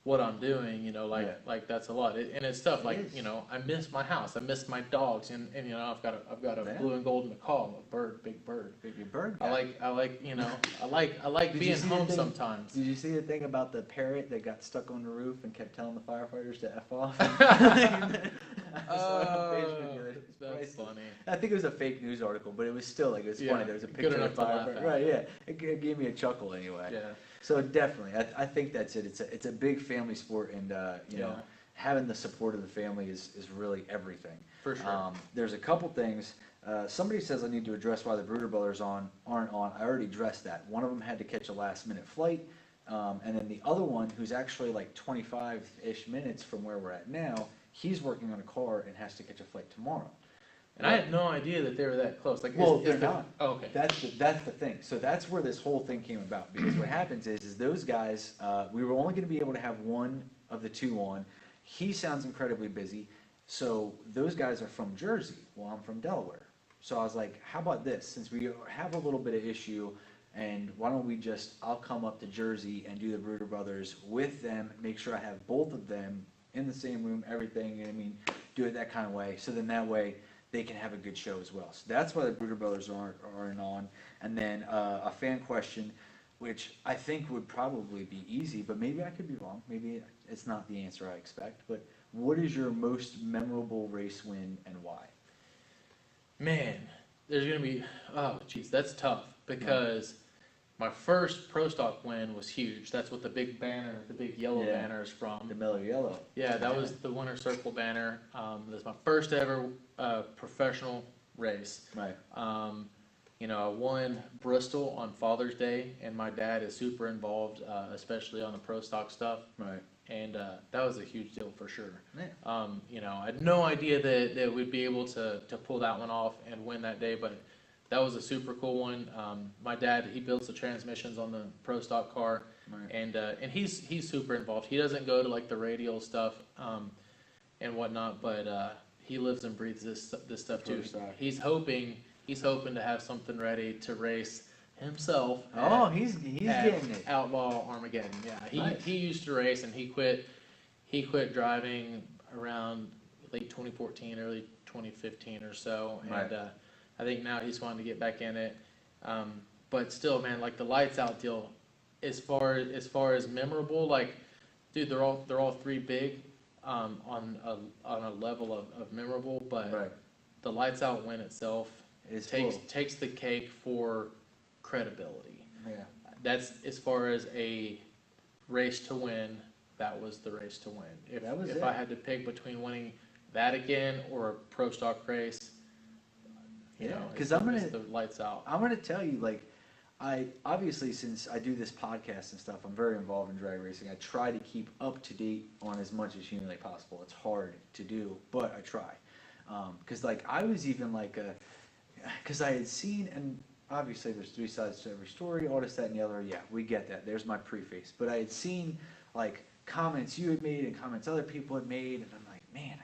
B: what I'm doing, you know, like
C: Yeah.
B: like that's a lot. And it's tough. Like,
C: is.
B: you know, I miss my house, I miss my dogs, and you know, I've got a
C: Yeah.
B: blue and golden macaw, a bird, big bird.
C: Your bird
B: I
C: guy.
B: like you know, I like
C: Did you
B: being
C: see the
B: home
C: thing-
B: sometimes.
C: Did you see the thing about the parrot that got stuck on the roof and kept telling the firefighters to F off? I saw it on Facebook. It was
B: That's
C: priceless.
B: funny.
C: I think it was a fake news article, but it was still like, it was
B: Yeah,
C: funny. There was a
B: good
C: picture of
B: enough
C: the
B: to laugh
C: firefighter.
B: at.
C: Right, yeah. It gave me a chuckle anyway.
B: Yeah.
C: So definitely, I think that's it. It's a big family sport, and you know,
B: Yeah.
C: having the support of the family is really everything.
B: For sure.
C: There's a couple things. Somebody says I need to address why the Bruder Brothers aren't on. I already addressed that. One of them had to catch a last-minute flight, and then the other one, who's actually like 25-ish minutes from where we're at now, he's working on a car and has to catch a flight tomorrow.
B: And I had no idea that they were that close. Like,
C: Well,
B: is
C: they're
B: the-
C: not.
B: Oh, okay.
C: That's the thing. So that's where this whole thing came about. Because what happens is those guys, we were only going to be able to have one of the two on. He sounds incredibly busy. So those guys are from Jersey. Well, I'm from Delaware. So I was like, how about this? Since we have a little bit of issue, and why don't we I'll come up to Jersey and do the Bruder Brothers with them, make sure I have both of them in the same room, everything, you know what I mean, do it that kind of way. So then that way they can have a good show as well. So that's why the Bruder Brothers aren't on. And then a fan question, which I think would probably be easy, but maybe I could be wrong. Maybe it's not the answer I expect. But what is your most memorable race win and why?
B: Man, there's gonna be, oh geez, that's tough, because my first Pro Stock win was huge. That's what the big banner, the big yellow
C: Yeah.
B: banner is from.
C: The Miller Yellow.
B: Yeah, that was the Winter Circle banner. That's my first ever professional race.
C: Right.
B: You know, I won Bristol on Father's Day, and my dad is super involved, especially on the Pro Stock stuff.
C: Right.
B: And that was a huge deal for sure.
C: Yeah.
B: You know, I had no idea that we'd be able to pull that one off and win that day, but that was a super cool one. My dad, he builds the transmissions on the Pro Stock car,
C: Right.
B: and he's super involved. He doesn't go to like the radial stuff and whatnot, but he lives and breathes this stuff too.
C: Pro Stock.
B: He's hoping to have something ready to race himself.
C: Oh,
B: at-
C: he's
B: at
C: getting it.
B: Outlaw Armageddon. Yeah,
C: Nice.
B: he used to race, and he quit driving around late 2014, early 2015 or so, and
C: Right.
B: I think now he's wanting to get back in it. But still, man, like the lights out deal, as far as memorable, like, dude, they're all three big on a level of memorable, but
C: Right.
B: the lights out win itself
C: It's
B: takes the cake for credibility.
C: Yeah.
B: That's as far as a race to win. That was the race to win. If
C: That was
B: if
C: it.
B: I had to pick between winning that again or a Pro Stock race, you
C: Yeah,
B: know,
C: 'cause
B: it's the lights out.
C: I'm gonna tell you, like, I obviously, since I do this podcast and stuff, I'm very involved in drag racing. I try to keep up to date on as much as humanly possible. It's hard to do, but I try. Because like I was even like because I had seen, and obviously there's three sides to every story, all this, that, and the other. Yeah, we get that. There's my preface. But I had seen like comments you had made and comments other people had made, and I'm like, man,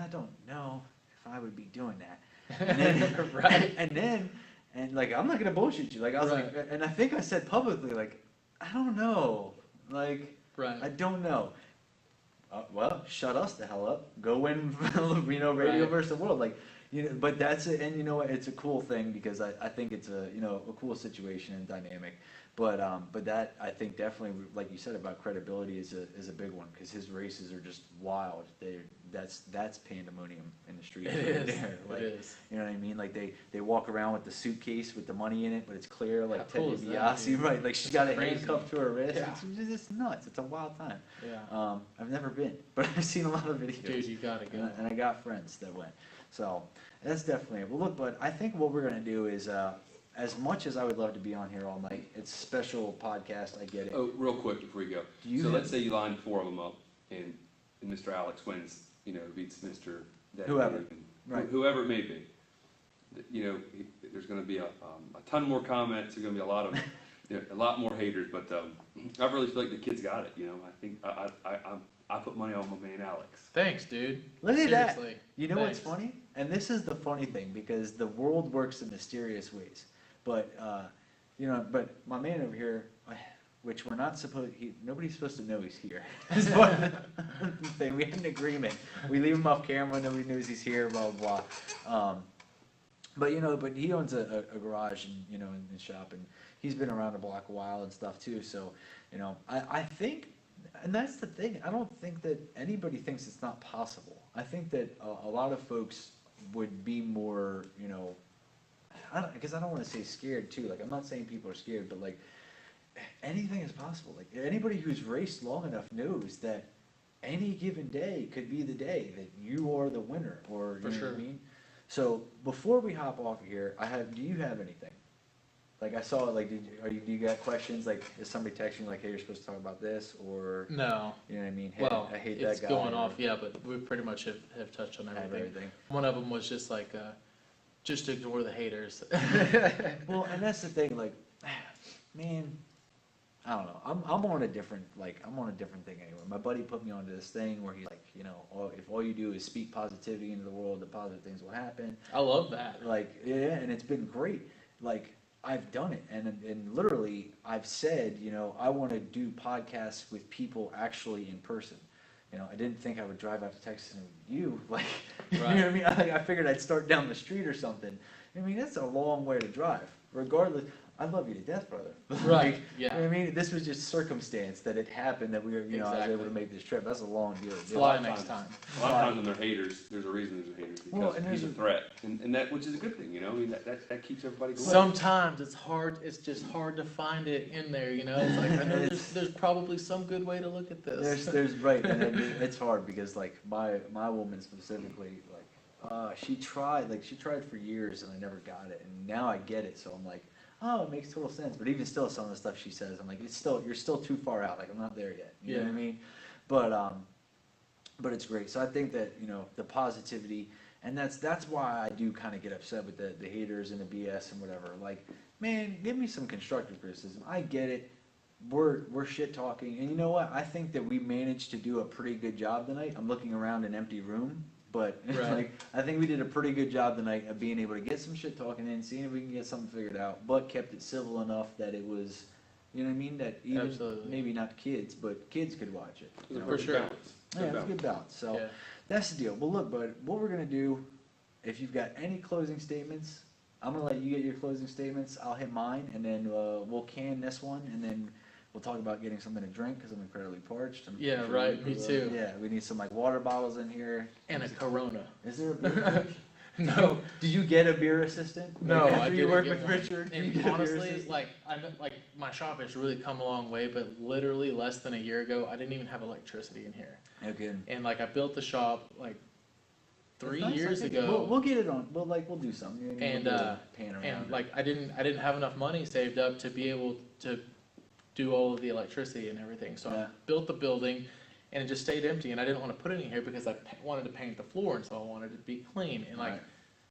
C: I don't know if I would be doing that. And then,
B: Right.
C: and like, I'm not gonna bullshit you. Like, I was like, and I think I said publicly, like, I don't know. Like,
B: Right.
C: I don't know. Well, shut us the hell up. Go win, radio
B: Right.
C: versus the world. Like, but that's it. And you know what? It's a cool thing because I think it's a cool situation and dynamic. But that I think definitely, like you said about credibility, is a big one because his races are just wild. That's pandemonium in the street.
B: It
C: right
B: is.
C: there. Like,
B: It is.
C: you know what I mean? Like they walk around with the suitcase with the money in it, but it's clear, like
B: How cool
C: Ted
B: is that,
C: DiBiase,
B: dude?
C: right? Like she's
B: That's
C: got a
B: crazy.
C: handcuff to her wrist.
B: Yeah.
C: It's just nuts. It's a wild time.
B: Yeah.
C: I've never been, but I've seen a lot of videos.
B: Dude, you gotta go.
C: And I got friends that went. So that's definitely it. Well, look, but I think what we're gonna do is, as much as I would love to be on here all night, it's a special podcast. I get it.
D: Oh, real quick before you go.
C: Do you
D: So
C: have-
D: let's say you line four of them up and Mr. Alex wins, beats Mr. Dead
C: Whoever.
D: and
C: Right.
D: Whoever it may be. There's gonna be a ton more comments, there's gonna be a lot of, a lot more haters, but, I really feel like the kid's got it, I think, I put money on my man Alex.
B: Thanks, dude.
C: Look at that.
B: Seriously.
C: You know what's
B: Thanks.
C: funny? And this is the funny thing because the world works in mysterious ways. But but my man over here, which we're not supposed, nobody's supposed to know he's here. That's one thing. We had an agreement. We leave him off camera. Nobody knows he's here. Blah blah blah. But he owns a garage and in the shop, and he's been around the block a while and stuff too. So I think. And that's the thing. I don't think that anybody thinks it's not possible. I think that a lot of folks would be more, because I don't want to say scared too. Like, I'm not saying people are scared, but like anything is possible. Like anybody who's raced long enough knows that any given day could be the day that you are the winner, or you know what I mean. So before we hop off of here, do you have anything? Like I saw, like, do you got questions? Like, is somebody texting you like, "Hey, you're supposed to talk about this," or
B: No.
C: you know what I mean? Hey,
B: Well,
C: I hate
B: it's
C: that guy.
B: going
C: or
B: off, yeah, but we pretty much have touched on
C: have
B: everything.
C: everything.
B: One of them was just like, just ignore the haters.
C: Well, and that's the thing. Like, man, I don't know. I'm on a different thing anyway. My buddy put me onto this thing where he's like, you know, if all you do is speak positivity into the world, the positive things will happen.
B: I love that.
C: Like, yeah, and it's been great. Like, I've done it, and literally, I've said, you know, I want to do podcasts with people actually in person. You know, I didn't think I would drive out to Texas and you, like, you know what I mean? I figured I'd start down the street or something. I mean, that's a long way to drive. Regardless, I love you to death, brother.
B: Right,
C: Like,
B: yeah.
C: You know what I mean? This was just circumstance that it happened that we were, you know, I was able
B: Exactly.
C: to make this trip. That's a long deal.
B: Fly next time.
D: A lot of times when they're haters, there's a reason there's haters,
C: Well,
D: because
C: and
D: he's
C: there's
D: a threat, and that, which is a good thing, you know, I mean, that keeps everybody going.
B: Sometimes it's hard. It's just hard to find it in there. You know, it's like I know
C: It's-
B: there's probably some good way to look at this.
C: There's right, and it's hard because like my woman specifically, like she tried for years and I never got it, and now I get it, so I'm like, oh, it makes total sense. But even still, some of the stuff she says, I'm like, you're still too far out. Like, I'm not there yet. You know what I mean? But it's great. So I think that, you know, the positivity, and that's why I do kind of get upset with the haters and the BS and whatever. Like, man, give me some constructive criticism. I get it. We're shit talking, and you know what? I think that we managed to do a pretty good job tonight. I'm looking around an empty room, but
B: Right.
C: like I think we did a pretty good job tonight of being able to get some shit talking in, seeing if we can get something figured out, but kept it civil enough that it was, you know what I mean? That even
B: Absolutely.
C: maybe not kids, but kids could watch it.
D: It was a
B: For
D: perfect
B: sure.
D: balance.
C: Yeah, it's a good balance. So
B: Yeah.
C: that's the deal. Well, look, bud, what we're gonna do, if you've got any closing statements, I'm gonna let you get your closing statements. I'll hit mine, and then we'll can this one, and then we'll talk about getting something to drink because I'm incredibly parched.
B: Yeah, right, me too.
C: Yeah, we need some like water bottles in here.
B: And a Corona.
C: Is there a beer?
B: No.
C: Do you get a beer assistant?
B: No,
C: Like,
B: I
C: after you
B: didn't
C: work
B: get
C: with
B: one.
C: Richard. you
B: And
C: get a beer
B: honestly,
C: assistant?
B: like my shop has really come a long way, but literally less than a year ago, I didn't even have electricity in here.
C: Okay.
B: And like I built the shop like 3
C: That's nice,
B: years
C: I think.
B: ago.
C: We'll get it on. We'll do something. You know,
B: And,
C: we'll do a pan around
B: And
C: it.
B: like I didn't have enough money saved up to be able to do all of the electricity and everything. So
C: Yeah.
B: I built the building, and it just stayed empty. And I didn't want to put it in here because I wanted to paint the floor, and so I wanted it to be clean. And like,
C: Right.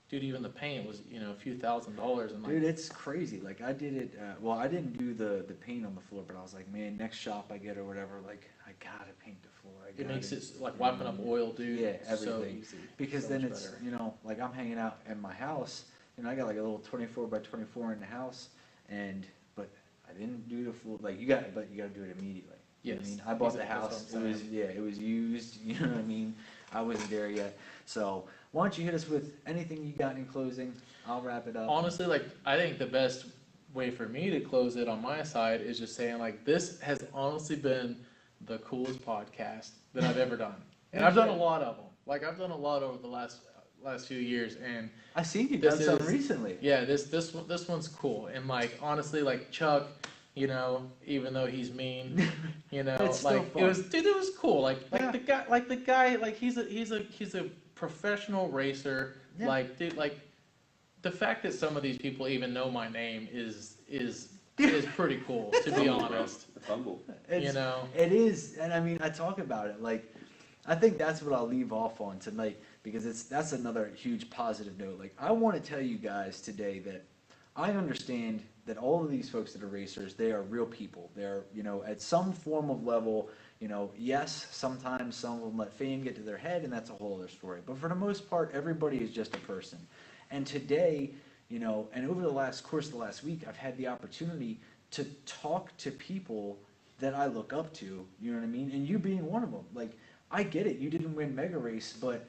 B: dude, even the paint was a few $1,000s. And like,
C: Dude, it's crazy. Like I did it. Well, I didn't do the paint on the floor, but I was like, man, next shop I get or whatever, like I gotta paint the floor.
B: it makes it like wiping up oil, dude.
C: Yeah,
B: So
C: everything.
B: easy.
C: Because
B: So
C: then
B: much
C: it's
B: better.
C: like I'm hanging out in my house. I got like a little 24 by 24 in the house, but I didn't do the full. Like you got to do it immediately. You know what I
B: Yes,
C: mean, I bought the
B: exactly,
C: house.
B: that's what I'm
C: It was used. You know what I mean? I wasn't there yet. So why don't you hit us with anything you got in closing? I'll wrap it up.
B: Honestly, like I think the best way for me to close it on my side is just saying like this has honestly been the coolest podcast that I've ever done, and I've done a lot of them. Like I've done a lot over the last few years, and
C: I seen you
B: this
C: done some
B: is-
C: recently.
B: yeah, this one's cool. And like honestly, like Chuck, even though he's mean,
C: It's still
B: like
C: fun.
B: it was cool. Like
C: Yeah.
B: the guy, like he's a professional racer.
C: Yeah.
B: Like dude, like the fact that some of these people even know my name is pretty cool, to be honest.
D: It's humble.
C: It's-
B: know?
C: It is, and I mean, I talk about it, like, I think that's what I'll leave off on tonight, because that's another huge positive note. Like, I want to tell you guys today that I understand that all of these folks that are racers, they are real people. They're, at some form of level, yes, sometimes some of them let fame get to their head, and that's a whole other story. But for the most part, everybody is just a person. And today, and over the course of the last week, I've had the opportunity to talk to people that I look up to, you know what I mean? And you being one of them. Like, I get it, you didn't win Mega Race, but,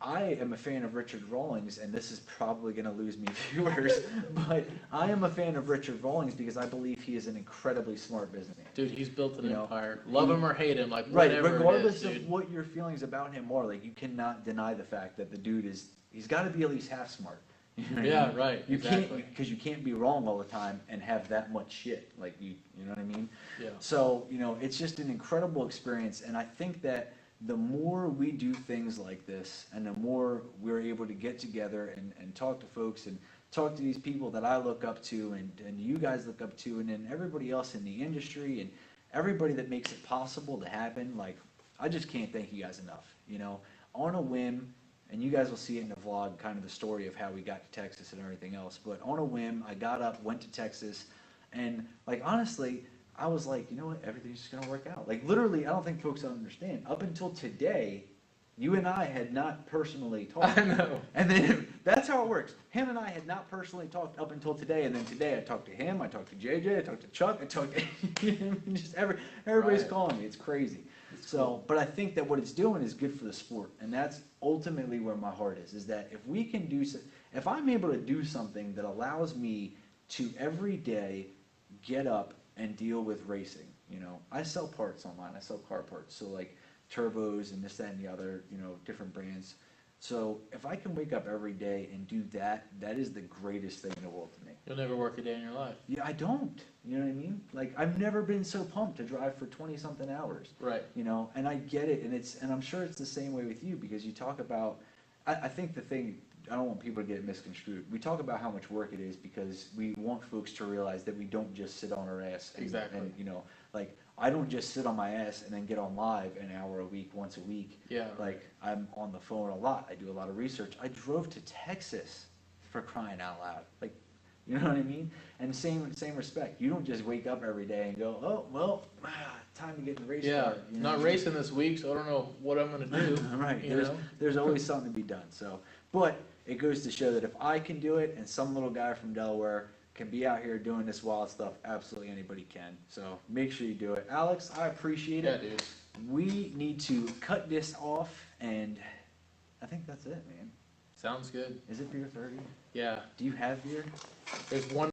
C: I am a fan of Richard Rawlings, and this is probably going to lose me viewers, but I am a fan of Richard Rawlings because I believe he is an incredibly smart businessman.
B: Dude, he's built an
C: You know,
B: empire. Love him or hate him, like
C: Right,
B: whatever
C: regardless
B: it is,
C: of
B: dude.
C: what your feelings about him are, like, you cannot deny the fact that the dude he's got to be at least half smart. You know what I
B: Yeah,
C: mean?
B: right.
C: You
B: exactly.
C: can't, because you can't be wrong all the time and have that much shit. Like, you know what I mean?
B: Yeah.
C: So, it's just an incredible experience, and I think that the more we do things like this, and the more we're able to get together and talk to folks and talk to these people that I look up to and you guys look up to, and then everybody else in the industry and everybody that makes it possible to happen, like, I just can't thank you guys enough. On a whim, and you guys will see it in the vlog, kind of the story of how we got to Texas and everything else, but on a whim, I got up, went to Texas, and, like, honestly, I was like, you know what, everything's just gonna work out. Like literally, I don't think folks understand. Up until today, you and I had not personally talked.
B: I know.
C: And then that's how it works. Him and I had not personally talked up until today, and then today I talked to him, I talked to JJ, I talked to Chuck, I talked to just everybody's
B: Right.
C: calling me. It's crazy. So, but I think that what it's doing is good for the sport, and that's ultimately where my heart is that if we can do, if I'm able to do something that allows me to every day get up and deal with racing, you know, I sell parts online, I sell car parts, so like turbos and this, that, and the other, you know, different brands. So if I can wake up every day and do that, that is the greatest thing in the world to me.
B: You'll never work a day in your life.
C: Yeah, I don't. You know what I mean? Like I've never been so pumped to drive for 20 something hours.
B: Right.
C: You know, and I get it, and I'm sure it's the same way with you because you talk about. I think the thing, I don't want people to get it misconstrued. We talk about how much work it is because we want folks to realize that we don't just sit on our ass.
B: Exactly.
C: And you know, like I don't just sit on my ass and then get on live an hour a week, once a week.
B: Yeah.
C: Like I'm on the phone a lot. I do a lot of research. I drove to Texas for crying out loud. Like, you know what I mean? And same respect. You don't just wake up every day and go, oh well, time to get in the race
B: Yeah.
C: car. You know
B: Not
C: what I mean?
B: racing this week, so I don't know what I'm gonna do.
C: Right.
B: You know?
C: There's always something to be done. So, but it goes to show that if I can do it, and some little guy from Delaware can be out here doing this wild stuff, absolutely anybody can. So make sure you do it. Alex, I appreciate
B: Yeah,
C: it.
B: dude.
C: We need to cut this off, and I think that's it, man.
B: Sounds good.
C: Is it beer 30?
B: Yeah.
C: Do you have beer?
B: There's one